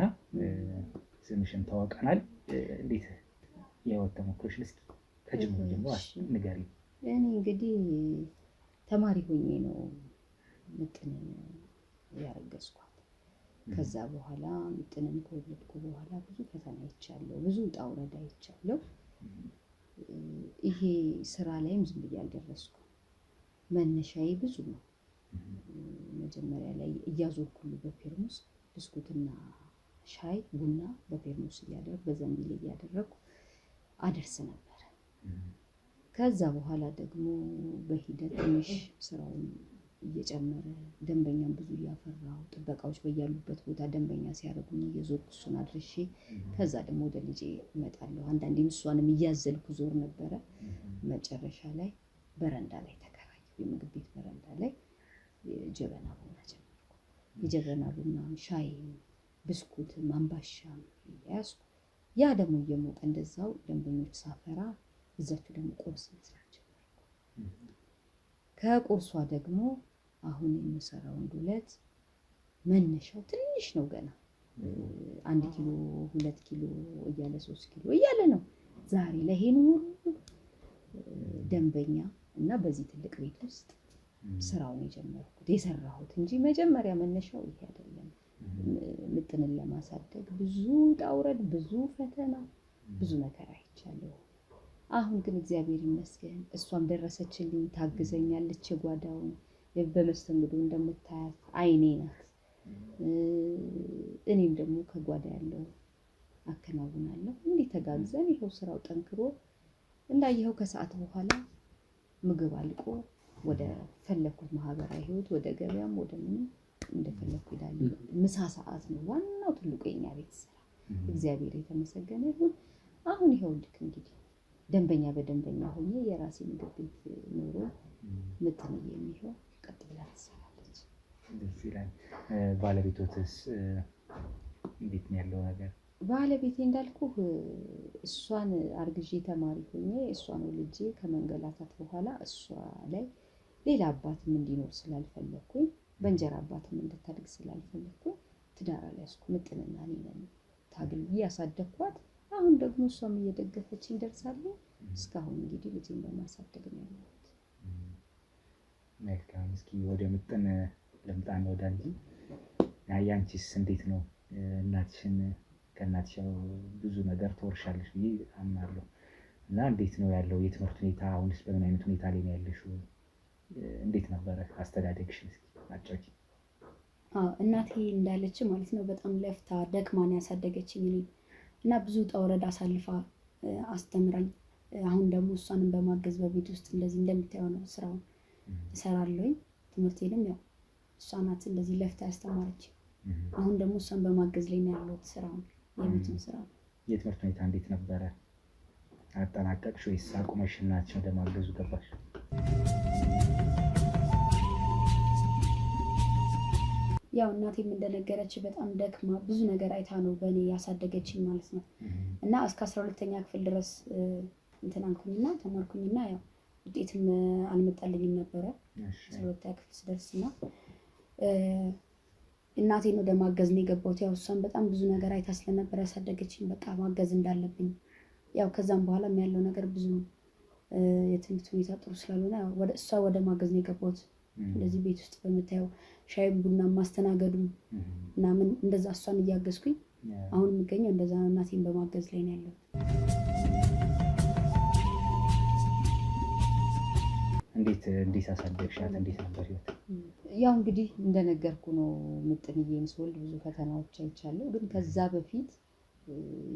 ስምሽን ታወቀናል። እንዴት የህይወት ተሞክሮሽን እስኪ ከጅምሩ ጀምሮ ንገሪኝ። እኔ እንግዲህ ተማሪ ሆኜ ነው ምጥን ያረገዝኳት። ከዛ በኋላ ምጥንን ከወለድኩ በኋላ ብዙ ፈተና አይቻለሁ፣ ብዙ ውጣ ውረድ አይቻለሁ። ይሄ ስራ ላይም ዝም ብዬ አልደረስኩም። መነሻዬ ብዙ ነው። መጀመሪያ ላይ እያዞርኩ በፔርሙስ ብስኩትና ሻይ ቡና በፔርሙስ እያደረግኩ በዘንቢል እያደረግኩ አደርስ ነበር። ከዛ በኋላ ደግሞ በሂደት ትንሽ ስራውን እየጨመረ ደንበኛም ብዙ እያፈራሁ ጥበቃዎች በያሉበት ቦታ ደንበኛ ሲያደርጉኝ እየዞርኩ እሱን አድርሼ ከዛ ደግሞ ወደ ልጄ እመጣለሁ። አንዳንዴም እሷንም እያዘልኩ ዞር ነበረ። መጨረሻ ላይ በረንዳ ላይ ተከራየሁ። የምግብ ቤት በረንዳ ላይ ጀበና ቡና ጀመርኩ። የጀበና ቡና ሻይም ብስኩትም አምባሻም ያዝኩ። ያ ደግሞ እየሞቀ እንደዛው ደንበኞች ሳፈራ እዛችሁ ደግሞ ቁርስ መስራት ጀመርኩ። ከቁርሷ ደግሞ አሁን የምሰራውን ዱለት መነሻው ትንሽ ነው ገና 1 ኪሎ 2 ኪሎ እያለ 3 ኪሎ እያለ ነው ዛሬ ላይ ይሄን ሁሉ ደንበኛ እና በዚህ ትልቅ ቤት ውስጥ ስራውን የጀመርኩት የሰራሁት እንጂ መጀመሪያ መነሻው ይሄ አይደለም። ምጥንን ለማሳደግ ብዙ ውጣ ውረድ፣ ብዙ ፈተና፣ ብዙ መከራ አይቻለሁ። አሁን ግን እግዚአብሔር ይመስገን እሷም ደረሰችልኝ፣ ታግዘኛለች። የጓዳውን በመስተንግዶ እንደምታያት አይኔ ናት። እኔም ደግሞ ከጓዳ ያለው አከናውናለሁ። እንዲህ ተጋግዘን ይኸው ስራው ጠንክሮ እንዳየኸው ከሰዓት በኋላ ምግብ አልቆ ወደ ፈለኩት ማህበራዊ ህይወት ወደ ገበያም ወደ ምንም እንደፈለኩ እሄዳለሁ። ምሳ ሰዓት ነው ዋናው ትልቁ የኛ ቤት ስራ። እግዚአብሔር የተመሰገነ ይሁን። አሁን ይኸው ልክ እንግዲህ ደንበኛ በደንበኛ ሆኜ የራሴ ምግብ ቤት ኖሮ ምጥን የሚሆን ቀጥ ብላ ትሰራለች። ደስ ይላል። ባለቤቶትስ እንዴት ነው ያለው ነገር? ባለቤቴ እንዳልኩህ እሷን አርግዤ ተማሪ ሆኜ እሷን ልጄ ከመንገላታት በኋላ እሷ ላይ ሌላ አባትም እንዲኖር ስላልፈለኩኝ በእንጀራ አባትም እንድታድግ ስላልፈለኩኝ ትዳር አልያዝኩም። ምጥንና እኔ ነን ታግዬ ያሳደግኳት። አሁን ደግሞ እሷም እየደገፈችኝ ደርሳለሁ። እስካሁን እንግዲህ ልጄን በማሳደግ ነው ያለሁት። መልካም። እስኪ ወደ ምጥን ልምጣና ወደ አንቺ ያንቺስ እንዴት ነው? እናትሽን ከእናትሽ ብዙ ነገር ትወርሻለሽ ብዬ አምናለሁ እና እንዴት ነው ያለው የትምህርት ሁኔታ? አሁንስ በምን አይነት ሁኔታ ላይ ነው ያለሽው? እንዴት ነበረ አስተዳደግሽን? እስኪ አጫውቺ። እናቴ እንዳለች ማለት ነው በጣም ለፍታ ደክማን ያሳደገችኝ እኔ እና ብዙ ውጣ ውረድ አሳልፋ አስተምራኝ። አሁን ደግሞ እሷንም በማገዝ በቤት ውስጥ እንደዚህ እንደምታየው ነው ስራውን እሰራለሁኝ። ትምህርቴንም ያው እሷ ናት እንደዚህ ለፍታ ያስተማረች። አሁን ደግሞ እሷን በማገዝ ላይ ነው ያለሁት ስራውን የቤቱን ስራ። የትምህርት ሁኔታ እንዴት ነበረ? አጠናቀቅሽ ወይስ አቁመሽ እናትሽ ወደ ማገዙ ገባሽ? ያው እናቴም እንደነገረች በጣም ደክማ ብዙ ነገር አይታ ነው በእኔ ያሳደገችኝ ማለት ነው። እና እስከ 12ኛ ክፍል ድረስ እንትን አልኩኝና ተማርኩኝና ያው ውጤትም አልመጣልኝም ነበረ 12ኛ ክፍል ስደርስና እናቴን ወደ ማገዝ ነው የገባሁት። ያው እሷም በጣም ብዙ ነገር አይታ ስለነበር ያሳደገችኝ በቃ ማገዝ እንዳለብኝ ያው ከዛም በኋላም ያለው ነገር ብዙ የትምህርት ሁኔታ ጥሩ ስላልሆነ ወደ ማገዝ ነው የገባሁት። እንደዚህ ቤት ውስጥ በምታየው ሻይ ቡና ማስተናገዱ ምናምን እንደዛ እሷን እያገዝኩኝ አሁን የምገኘው እንደዛ ነው። እናቴን በማገዝ ላይ ነው ያለው። እንዴት አሳደግሻት? እንዴት ነበር ህይወት? ያው እንግዲህ እንደነገርኩ ነው ምጥንዬን ስወልድ ብዙ ፈተናዎች አይቻለሁ። ግን ከዛ በፊት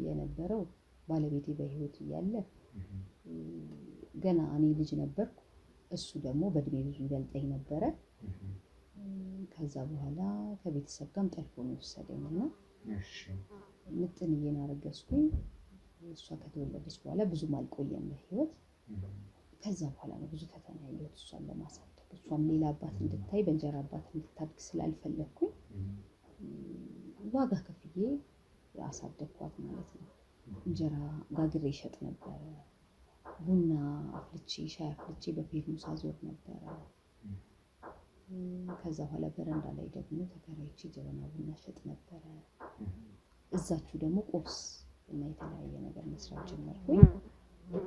የነበረው ባለቤቴ በህይወት እያለ ገና እኔ ልጅ ነበርኩ። እሱ ደግሞ በእድሜ ብዙ ይበልጠኝ ነበረ። ከዛ በኋላ ከቤተሰብ ጋርም ጠልፎ ነው የወሰደኝና ምጥንዬን አረገዝኩኝ። እሷ ከተወለደች በኋላ ብዙም አልቆየም በህይወት። ከዛ በኋላ ነው ብዙ ፈተና ያየሁት እሷን ለማሳደግ። እሷም ሌላ አባት እንድታይ በእንጀራ አባት እንድታድግ ስላልፈለግኩኝ ዋጋ ከፍዬ አሳደግኳት ማለት ነው። እንጀራ ጋግሬ እሸጥ ነበረ። ቡና አፍልቼ ሻይ አፍልቼ በፔርሙዝ አዞር ነበረ። ከዛ በኋላ በረንዳ ላይ ደግሞ ተከራይቼ ጀበና ቡና እሸጥ ነበረ። እዛችሁ ደግሞ ቁርስ እና የተለያየ ነገር መስራት ጀመርኩኝ።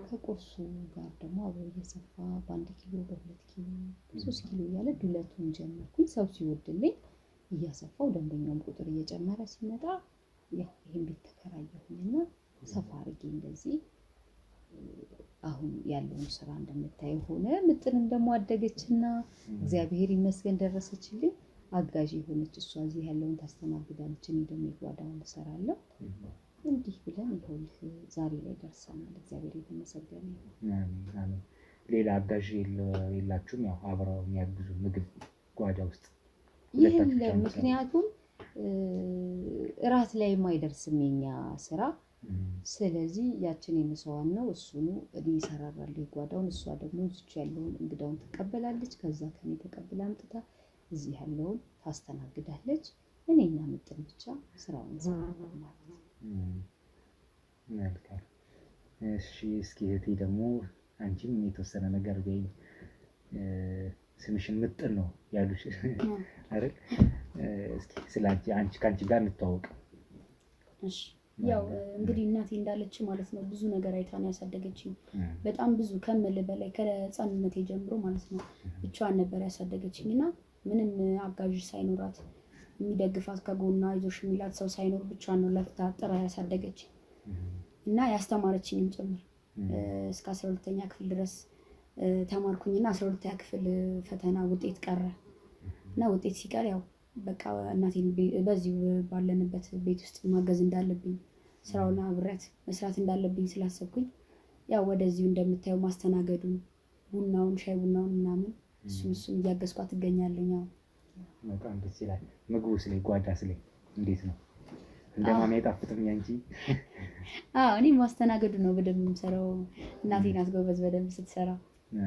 ከቁርሱ ጋር ደግሞ አብሮ እየሰፋ በ1 ኪሎ በ2 ኪሎ በ3 ኪሎ እያለ ዱለቱን ጀመርኩኝ። ሰው ሲወድልኝ እያሰፋው ደንበኛውም ቁጥር እየጨመረ ሲመጣ ይሄን ቤት ተከራየሁኝና ሰፋ አድርጌ እንደዚህ አሁን ያለውን ስራ እንደምታየው ሆነ። ምጥንም ደግሞ አደገችና እግዚአብሔር ይመስገን ደረሰችልኝ። አጋዥ የሆነች እሷ እዚህ ያለውን ታስተናግዳለች፣ እኔ ደግሞ የጓዳውን እሰራለሁ። እንዲህ ብለን ይኸውልህ ዛሬ ላይ ደርሰናል። እግዚአብሔር የተመሰገነ ይሁን። ሌላ አጋዥ የላችሁም? ያው አብረው የሚያግዙ ምግብ ጓዳ ውስጥ ይሄን ምክንያቱም እራት ላይ የማይደርስም የኛ ስራ። ስለዚህ ያችን የምሰዋን ነው እሱኑ እኔ እሰራራለሁ ጓዳውን። እሷ ደግሞ እዚች ያለውን እንግዳውን ትቀበላለች። ከዛ ከኔ ተቀብላ አምጥታ እዚህ ያለውን ታስተናግዳለች። እኔና ምጥን ብቻ ስራውን እንሰራለን ማለት ነው። መልካም። እሺ እስኪ እህቴ ደግሞ አንቺም የተወሰነ ነገር በይ። ስምሽን ምጥን ነው ያሉሽ አይደል? እስኪ ስላንቺ ከአንቺ ጋር እንተዋወቅ። እሺ ያው እንግዲህ እናቴ እንዳለች ማለት ነው ብዙ ነገር አይታን ያሳደገችኝ። በጣም ብዙ ከምል በላይ ከህፃንነቴ ጀምሮ ማለት ነው ብቻዋን ነበር ያሳደገችኝ እና ምንም አጋዥ ሳይኖራት የሚደግፋት ከጎና ይዞሽ የሚላት ሰው ሳይኖር ብቻዋን ነው ለፍታ ጥራ ያሳደገችኝ እና ያስተማረችኝም ጭምር። እስከ 12ኛ ክፍል ድረስ ተማርኩኝና 12ኛ ክፍል ፈተና ውጤት ቀረ እና ውጤት ሲቀር ያው በቃ እናቴን በዚሁ ባለንበት ቤት ውስጥ ማገዝ እንዳለብኝ ስራውን አብሬያት መስራት እንዳለብኝ ስላሰብኩኝ ያው ወደዚሁ እንደምታየው ማስተናገዱን ቡናውን ሻይ ቡናውን ምናምን እሱን እያገዝኳት እገኛለሁ። ያው በጣም ደስ ይላል። ምግቡ ስለ ጓዳ ስለ እንዴት ነው? እንደማን አይጣፍጥም ያንቺ? እኔ ማስተናገዱ ነው በደንብ የምሰራው። እናቴ ናት ጎበዝ በደንብ ስትሰራ።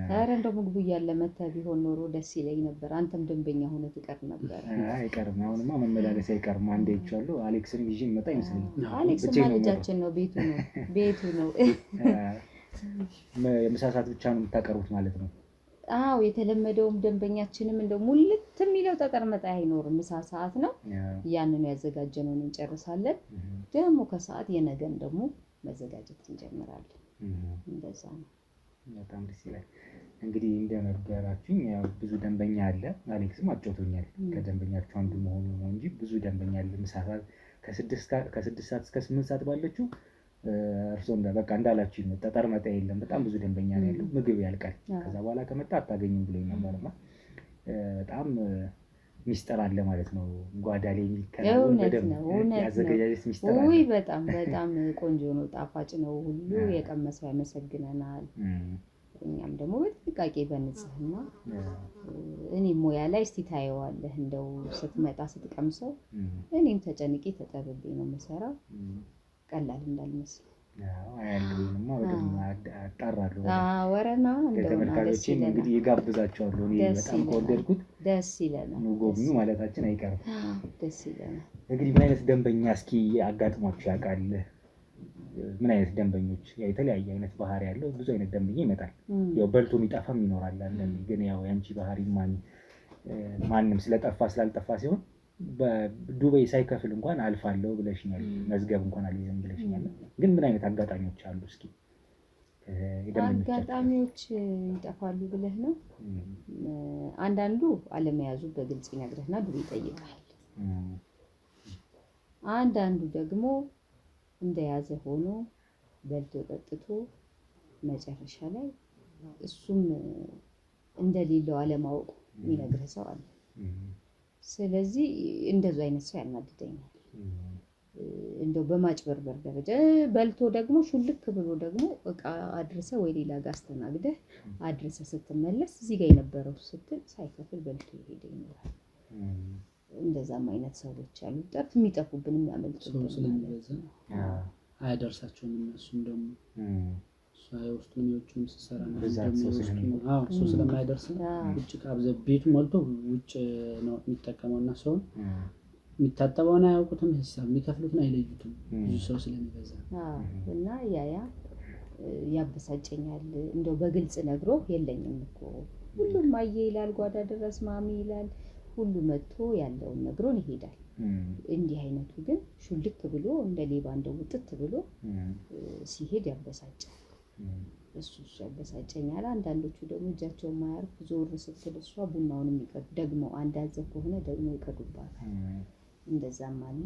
ኧረ እንደው ምግቡ እያለ መተህ ቢሆን ኖሮ ደስ ይለኝ ነበር። አንተም ደንበኛ ሆነህ ትቀር ነበር። አይቀርም። አሁንማ መመላለስ አይቀርም። አንዴ ይቻለሁ አሌክስን ይዤ መጣ ይመስለኛል። አሌክስማ ልጃችን ነው፣ ቤቱ ነው። የምሳ ሰዓት ብቻ ነው የምታቀርቡት ማለት ነው? አዎ የተለመደውም ደንበኛችንም እንደው ሙልት የሚለው ተቀርመጣ አይኖርም። ምሳ ሰዓት ነው። ያንኑ ያዘጋጀነውን እንጨርሳለን። ደግሞ ከሰዓት የነገን ደግሞ መዘጋጀት እንጀምራለን። እንደዛ ነው። በጣም ደስ ይላል። እንግዲህ እንደነገራችሁኝ ያው ብዙ ደንበኛ አለ። አሌክስም አጫውቶኛል ከደንበኛችሁ አንዱ መሆኑ ነው እንጂ ብዙ ደንበኛ አለ። ምሳ ሰዓት ከ6 ሰዓት እስከ 8 ሰዓት ባለችው እርሶ በቃ እንዳላችሁ ነው። ጠጠር መጣ የለም። በጣም ብዙ ደንበኛ ነው ያለው። ምግብ ያልቃል። ከዛ በኋላ ከመጣ አታገኝም ብሎኝ ነበርና በጣም ሚስጥር አለ ማለት ነው። ጓዳ ላይ የሚከናወን በደንብ ያዘገጃጀት ሚስጥር አለ። በጣም ቆንጆ ነው፣ ጣፋጭ ነው። ሁሉ የቀመሰው ያመሰግነናል። እኛም ደግሞ በጥንቃቄ በንጽህና እኔ ሙያ ላይ እስቲ ታየዋለህ። እንደው ስትመጣ ስትቀምሰው እኔም ተጨንቄ ተጠብቤ ነው የምሰራው። ቀላል እንዳልመስል አያለሁኝማ ወደም አጣራለሁ ወረና ተመልካቾቼም እንግዲህ ይጋብዛቸዋለሁ። እኔ በጣም ከወደድኩት ደስ ይለናል ጎብኙ ማለታችን አይቀርም። ደስ ይለናል። እንግዲህ ምን አይነት ደንበኛ እስኪ አጋጥሟችሁ ያውቃል? ምን አይነት ደንበኞች? ያው የተለያየ አይነት ባህሪ ያለው ብዙ አይነት ደንበኛ ይመጣል። ያው በልቶ የሚጠፋም ይኖራል። አንዳንዴ ግን ያው ያንቺ ባህሪ ማንም ስለጠፋ ስላልጠፋ ሲሆን በዱባይ ሳይከፍል እንኳን አልፋለሁ ብለሽኛል። መዝገብ እንኳን አልይዝም ብለሽኛል። ግን ምን አይነት አጋጣሚዎች አሉ? እስኪ አጋጣሚዎች ይጠፋሉ ብለህ ነው? አንዳንዱ አለመያዙ በግልጽ ይነግርህና ዱባይ ይጠይቃል። አንዳንዱ ደግሞ እንደያዘ ሆኖ በልቶ ጠጥቶ መጨረሻ ላይ እሱም እንደሌለው አለማወቁ የሚነግርህ ሰው አለ። ስለዚህ እንደዛ አይነት ሰው ያናድደኛል። እንደው በማጭበርበር ደረጃ በልቶ ደግሞ ሹልክ ብሎ ደግሞ እቃ አድርሰ ወይ ሌላ ጋር አስተናግደህ አድርሰ ስትመለስ እዚህ ጋር የነበረው ስትል ሳይከፍል በልቶ ይሄድ ይኖራል። እንደዛም አይነት ሰዎች አሉ። የሚጠፉብን የሚያመልጡብን ስለሚበዛ አያደርሳቸውም። እነሱም ደግሞ ሳይወስዱን የውጭውን ሲሰራ ነው እሱ ስለማይደርስ ውጭ ካብዘ ቤቱ ሞልቶ ውጭ ነው የሚጠቀመው እና ሰውን የሚታጠበውን አያውቁትም፣ ሂሳብ የሚከፍሉትን አይለዩትም ብዙ ሰው ስለሚበዛ እና ያ ያበሳጨኛል። እንደው በግልጽ ነግሮ የለኝም እኮ ሁሉም ማየ ይላል፣ ጓዳ ድረስ ማሚ ይላል፣ ሁሉ መጥቶ ያለውን ነግሮን ይሄዳል። እንዲህ አይነቱ ግን ሹልክ ብሎ እንደ ሌባ እንደ ውጥት ብሎ ሲሄድ ያበሳጫል። እሱ ያበሳጨኛል። አንዳንዶቹ ደግሞ እጃቸውን ማያርፍ ዞር ስትል እሷ ቡናውን የሚቀዱ ደግሞ አንዳዘ ከሆነ ደግሞ ይቀዱባታል። እንደዛም አለ።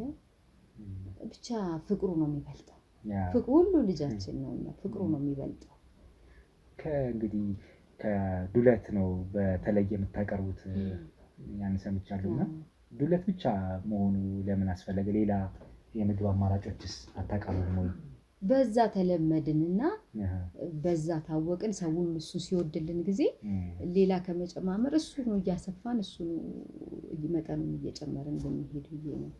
ብቻ ፍቅሩ ነው የሚበልጠው። ፍቅሩ ሁሉ ልጃችን ነውና ፍቅሩ ነው የሚበልጠው። ከእንግዲህ ከዱለት ነው በተለየ የምታቀርቡት ያን ሰምቻለሁና ዱለት ብቻ መሆኑ ለምን አስፈለገ? ሌላ የምግብ አማራጮችስ አታቀርቡም ወይ? በዛ ተለመድንና በዛ ታወቅን። ሰውን እሱ ሲወድልን ጊዜ ሌላ ከመጨማመር እሱ ነው እያሰፋን እሱ ነው መጠኑን እየጨመርን ብንሄድ ብዬ ነው።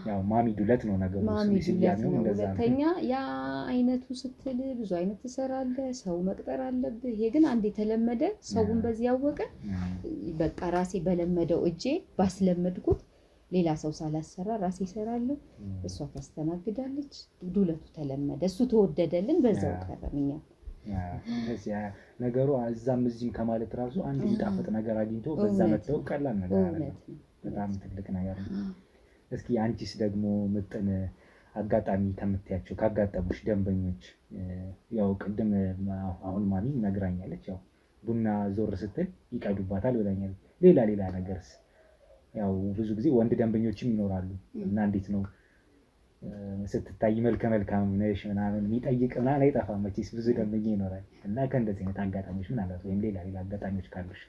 ያው ማሚ ዱለት ነው ነገሩ። ማሚ ዱለት ነው። ሁለተኛ ያ አይነቱ ስትል ብዙ አይነት ትሰራለህ፣ ሰው መቅጠር አለብህ። ይሄ ግን አንድ የተለመደ ሰውን በዚህ ያወቀ በቃ ራሴ በለመደው እጄ ባስለመድኩት ሌላ ሰው ሳላሰራ ራሴ እሰራለሁ፣ እሷ ታስተናግዳለች። ዱለቱ ተለመደ፣ እሱ ተወደደልን፣ በዛው ቀረምኛ። ነገሩ እዛም እዚህም ከማለት ራሱ አንድ የሚጣፍጥ ነገር አግኝቶ በዛ መተው ቀላል ነገር አይደለም። በጣም ትልቅ ነገር ነው። እስኪ አንቺስ ደግሞ ምጥን አጋጣሚ ከምትያቸው ካጋጠሙሽ ደንበኞች ያው ቅድም አሁን ማሚ ነግራኛለች፣ ያው ቡና ዞር ስትል ይቀዱባታል ብላኛለች። ሌላ ነገርስ? ያው ብዙ ጊዜ ወንድ ደንበኞችም ይኖራሉ እና እንዴት ነው ስትታይ መልከ መልካም ነሽ ምናምን የሚጠይቅ ምናምን አይጠፋም መቼስ ብዙ ደንበኛ ይኖራል። እና ከእንደዚህ አይነት አጋጣሚዎች ምን አላት ወይም ሌላ አጋጣሚዎች ካሉሽ?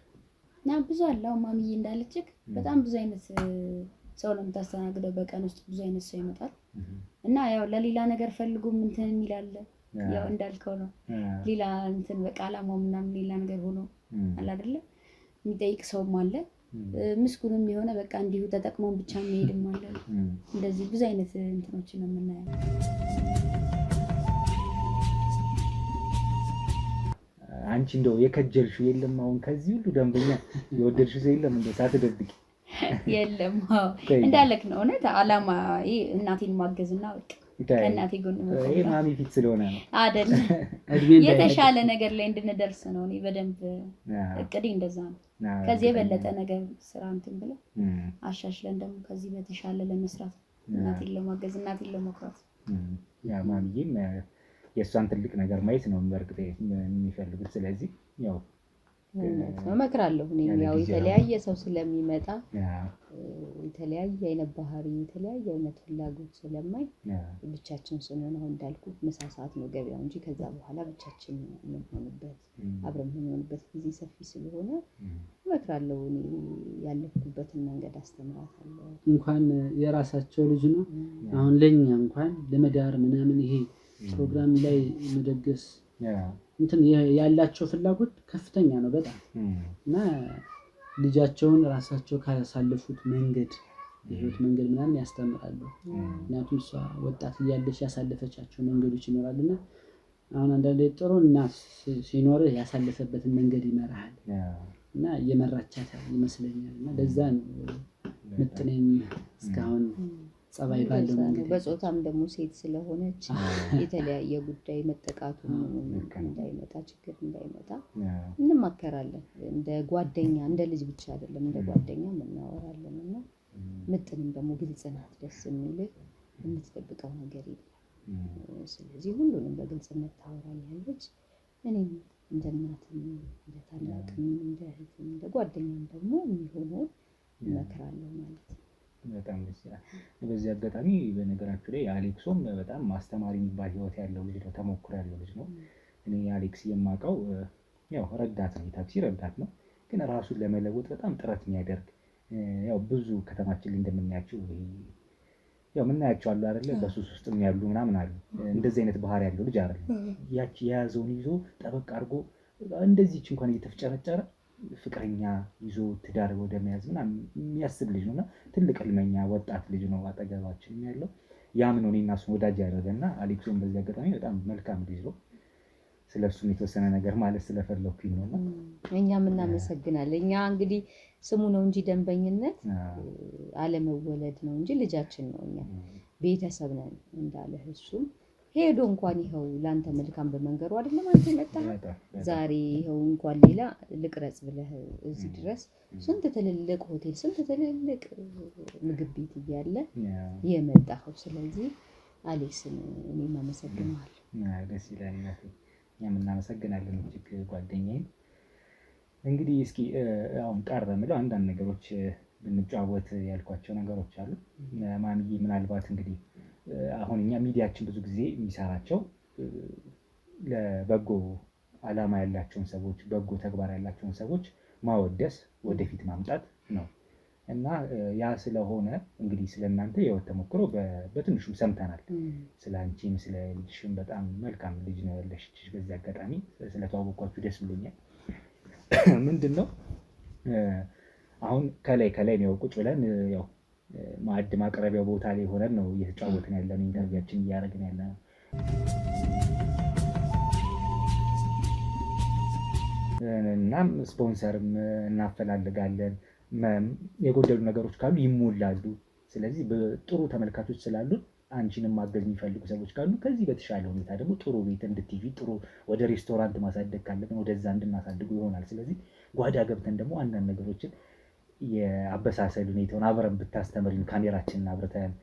እና ብዙ አለው ማሚዬ እንዳለችህ በጣም ብዙ አይነት ሰው ነው የምታስተናግደው። በቀን ውስጥ ብዙ አይነት ሰው ይመጣል እና ያው ለሌላ ነገር ፈልጎ እንትን የሚላለ ያው እንዳልከው ነው። ሌላ እንትን በቃ አላማው ምናምን ሌላ ነገር ሆኖ አለ አይደለ የሚጠይቅ ሰውም አለ። ምስጉንም የሆነ በቃ እንዲሁ ተጠቅመውን ብቻ የሚሄድም አለ። እንደዚህ ብዙ አይነት እንትኖችን ነው የምናየው። አንቺ እንደው የከጀልሽው የለም? አሁን ከዚህ ሁሉ ደንበኛ የወደድሽው ሰው የለም? እንደው ሳትደብቂ የለም? አዎ እንዳለክ ነው። እውነት አላማ እናቴን ማገዝና በቃ ከእናቴ ጎን መቆም። ይሄ ማሚ ፊት ስለሆነ ነው አይደል? የተሻለ ነገር ላይ እንድንደርስ ነው። እኔ በደንብ እቅዴ እንደዛ ነው። ከዚህ የበለጠ ነገር ስራ እንትን ብለን አሻሽለን ደግሞ ከዚህ በተሻለ ለመስራት እናቴን ለማገዝ እናቴን ለመኩራት ያ ማሚዬም የእሷን ትልቅ ነገር ማየት ነው በእርግጥ የሚፈልጉት። ስለዚህ ያው እመክራለሁ። እኔም ያው የተለያየ ሰው ስለሚመጣ የተለያየ አይነት ባህሪ የተለያየ አይነት ፍላጎት ስለማይ ብቻችን ስንሆን አሁን እንዳልኩ ምሳ ሰዓት ነው ገበያው እንጂ ከዛ በኋላ ብቻችን የምንሆንበት አብረን የምንሆንበት ጊዜ ሰፊ ስለሆነ እመክራለሁ። እኔ ያለፍኩበትን መንገድ አስተምራታለሁ። እንኳን የራሳቸው ልጅ ነው አሁን ለኛ እንኳን ለመዳር ምናምን ይሄ ፕሮግራም ላይ መደገስ እንትን ያላቸው ፍላጎት ከፍተኛ ነው በጣም እና ልጃቸውን ራሳቸው ካሳለፉት መንገድ የህይወት መንገድ ምናምን ያስተምራሉ። ምክንያቱም እሷ ወጣት እያለች ያሳለፈቻቸው መንገዶች ይኖራሉና አሁን አንዳንዴ ጥሩ እናት ሲኖርህ ያሳለፈበትን መንገድ ይመራሃል እና እየመራቻት ይመስለኛል እና ለዛ ነው ምጥኔም እስካሁን ጸባይ ባለው መንገድ በጾታም ደግሞ ሴት ስለሆነች የተለያየ ጉዳይ መጠቃቱ እንዳይመጣ ችግር እንዳይመጣ እንማከራለን። እንደ ጓደኛ እንደ ልጅ ብቻ አይደለም እንደ ጓደኛ እናወራለን እና ምጥንም ደግሞ ግልጽ ናት። ደስ የሚልህ የምትደብቀው ነገር የለም። ስለዚህ ሁሉንም በግልጽነት ታወራኛለች። እኔም እንደ እናትም እንደ ታላቅም እንደ እህትም እንደ ጓደኛም ደግሞ የሚሆነውን እመክራለሁ ማለት ነው። በጣም ደስ ይላል። በዚህ አጋጣሚ በነገራችሁ ላይ አሌክሶም በጣም አስተማሪ የሚባል ህይወት ያለው ልጅ ነው፣ ተሞክሮ ያለው ልጅ ነው። እኔ አሌክስ የማውቀው ያው ረዳት ነው፣ የታክሲ ረዳት ነው። ግን ራሱን ለመለወጥ በጣም ጥረት የሚያደርግ ያው ብዙ ከተማችን ላይ እንደምናያቸው ያው ምናያቸው አሉ አይደለ፣ በሱስ ውስጥ ያሉ ምናምን አሉ። እንደዚህ አይነት ባህሪ ያለው ልጅ አይደለም። ያቺ የያዘውን ይዞ ጠበቅ አድርጎ እንደዚህች እንኳን እየተፍጨረጨረ ፍቅረኛ ይዞ ትዳር ወደ መያዝ ምናምን የሚያስብ ልጅ ነውና ትልቅ ህልመኛ ወጣት ልጅ ነው አጠገባችን ያለው። ያም ነው እኔና እሱን ወዳጅ ያደረገና አሌክሶን በዚህ አጋጣሚ በጣም መልካም ልጅ ነው። ስለሱም የተወሰነ ነገር ማለት ስለፈለኩኝ ነውና እኛም እናመሰግናለን። እኛ እንግዲህ ስሙ ነው እንጂ ደንበኝነት አለመወለድ ነው እንጂ ልጃችን ነው። እኛ ቤተሰብ ነን እንዳለህ እሱም ሄዶ እንኳን ይኸው ላንተ መልካም በመንገሩ አይደለም አንተ መጣህ ዛሬ ይኸው እንኳን ሌላ ልቅረጽ ብለህ እዚህ ድረስ ስንት ትልልቅ ሆቴል ስንት ትልልቅ ምግብ ቤት እያለ የመጣኸው። ስለዚህ አሌክስን እኔም አመሰግናለሁ። ደስ ይላል። እኛም እናመሰግናለን እጅግ ጓደኛዬን። እንግዲህ እስኪ አሁን ቀረ የምለው አንዳንድ ነገሮች ብንጫወት ያልኳቸው ነገሮች አሉ። ማንዬ ምናልባት እንግዲህ አሁን እኛ ሚዲያችን ብዙ ጊዜ የሚሰራቸው ለበጎ ዓላማ ያላቸውን ሰዎች በጎ ተግባር ያላቸውን ሰዎች ማወደስ ወደፊት ማምጣት ነው እና ያ ስለሆነ እንግዲህ ስለእናንተ የህይወት ተሞክሮ በትንሹም ሰምተናል። ስለ አንቺም ስለ ልጅሽም በጣም መልካም ልጅ ነው ያለሽ። በዚህ አጋጣሚ ስለተዋወቅኳችሁ ደስ ብሎኛል። ምንድነው አሁን ከላይ ነው ቁጭ ብለን ያው ማዕድ ማቅረቢያ ቦታ ላይ ሆነን ነው እየተጫወትን ያለን፣ ኢንተርቪያችን እያደረግን ያለን። እናም ስፖንሰርም እናፈላልጋለን። የጎደሉ ነገሮች ካሉ ይሞላሉ። ስለዚህ ጥሩ ተመልካቾች ስላሉ አንቺንም ማገዝ የሚፈልጉ ሰዎች ካሉ ከዚህ በተሻለ ሁኔታ ደግሞ ጥሩ ቤት እንድትይዢ ጥሩ ወደ ሬስቶራንት ማሳደግ ካለብን ወደዛ እንድናሳድጉ ይሆናል። ስለዚህ ጓዳ ገብተን ደግሞ አንዳንድ ነገሮችን የአበሳሰል ሁኔታውን አብረን ብታስተምሪን ካሜራችንን አብርተን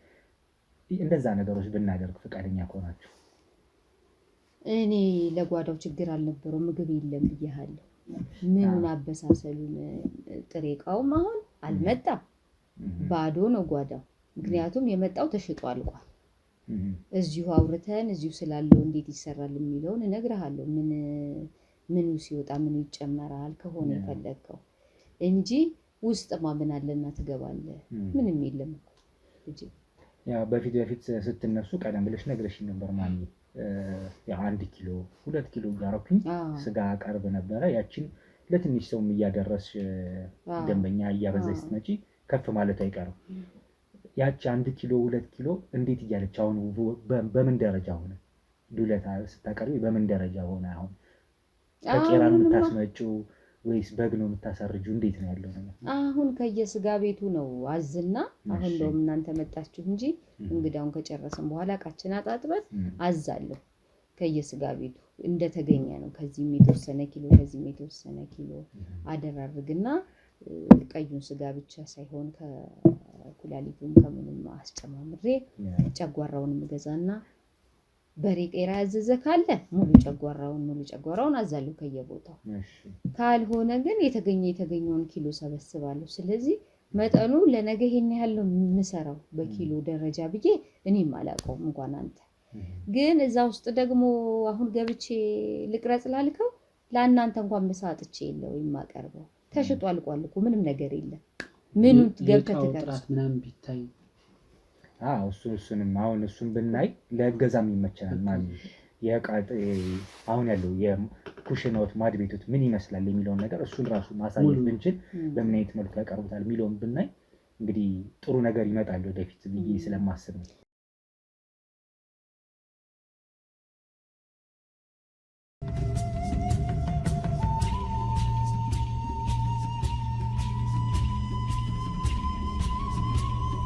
እንደዛ ነገሮች ብናደርግ ፈቃደኛ ከሆናችሁ። እኔ ለጓዳው ችግር አልነበረው። ምግብ የለም ብያለሁ። ምኑን አበሳሰሉን ጥሬ እቃውም አሁን አልመጣም፣ ባዶ ነው ጓዳው። ምክንያቱም የመጣው ተሽጦ አልቋል። እዚሁ አውርተን እዚሁ ስላለው እንዴት ይሰራል የሚለውን እነግርሃለሁ። ምኑ ሲወጣ ምኑ ይጨመራል ከሆነ የፈለግከው እንጂ ውስጥ ማመን አለና ትገባለህ። ምንም የለም እኮ ልጅ። ያ በፊት ስትነሱ ቀደም ብለሽ ነግረሽኝ ነበር ማሚ። ያ 1 ኪሎ 2 ኪሎ እያረኩኝ ስጋ ቀርብ ነበረ። ያችን ለትንሽ ሰውም እያደረስሽ ደንበኛ እያበዛሽ ስትመጪ ከፍ ማለት አይቀርም። ያቺ 1 ኪሎ 2 ኪሎ እንዴት እያለች አሁን በምን ደረጃ ሆነ? ዱለት ስታቀርቢ በምን ደረጃ ሆነ? አሁን ከቄራ ነው የምታስመጪው ወይስ በግ ነው የምታሳርጁ? እንዴት ነው ያለው ነገር? አሁን ከየስጋ ቤቱ ነው አዝና። አሁን እንደውም እናንተ መጣችሁ እንጂ እንግዳውን ከጨረስን በኋላ እቃችን አጣጥበን አዛለሁ። ከየስጋ ቤቱ እንደተገኘ ነው። ከዚህም የተወሰነ ኪሎ ከዚህም የተወሰነ ኪሎ አደራርግና ቀዩን ስጋ ብቻ ሳይሆን ከኩላሊቱም ከምንም አስጨማምሬ ጨጓራውን ገዛና በሬ ቄራ ያዘዘ ካለ ሙሉ ጨጓራውን አዛለሁ ከየቦታው። ካልሆነ ግን የተገኘውን ኪሎ ሰበስባለሁ። ስለዚህ መጠኑ ለነገ ይሄን ያህል ነው የምሰራው በኪሎ ደረጃ ብዬ እኔም አላውቀውም። እንኳን አንተ ግን እዛ ውስጥ ደግሞ አሁን ገብቼ ልቅረጽ ላልከው ለእናንተ እንኳን ምሳ አጥቼ የለው የማቀርበው ተሽጦ አልቋል እኮ ምንም ነገር የለም። ምኑን ገብተህ ትቀርጽ ምናምን ቢታይ እሱንም አሁን እሱን ብናይ ለእገዛም ይመቸናል ማለት የቃጥ አሁን ያለው የኩሽናዎች ማድ ቤቶች ምን ይመስላል የሚለውን ነገር እሱን ራሱ ማሳየት ብንችል በምን አይነት መልኩ ያቀርቡታል የሚለውን ብናይ እንግዲህ ጥሩ ነገር ይመጣል ወደፊት ብዬ ስለማስብ ነው።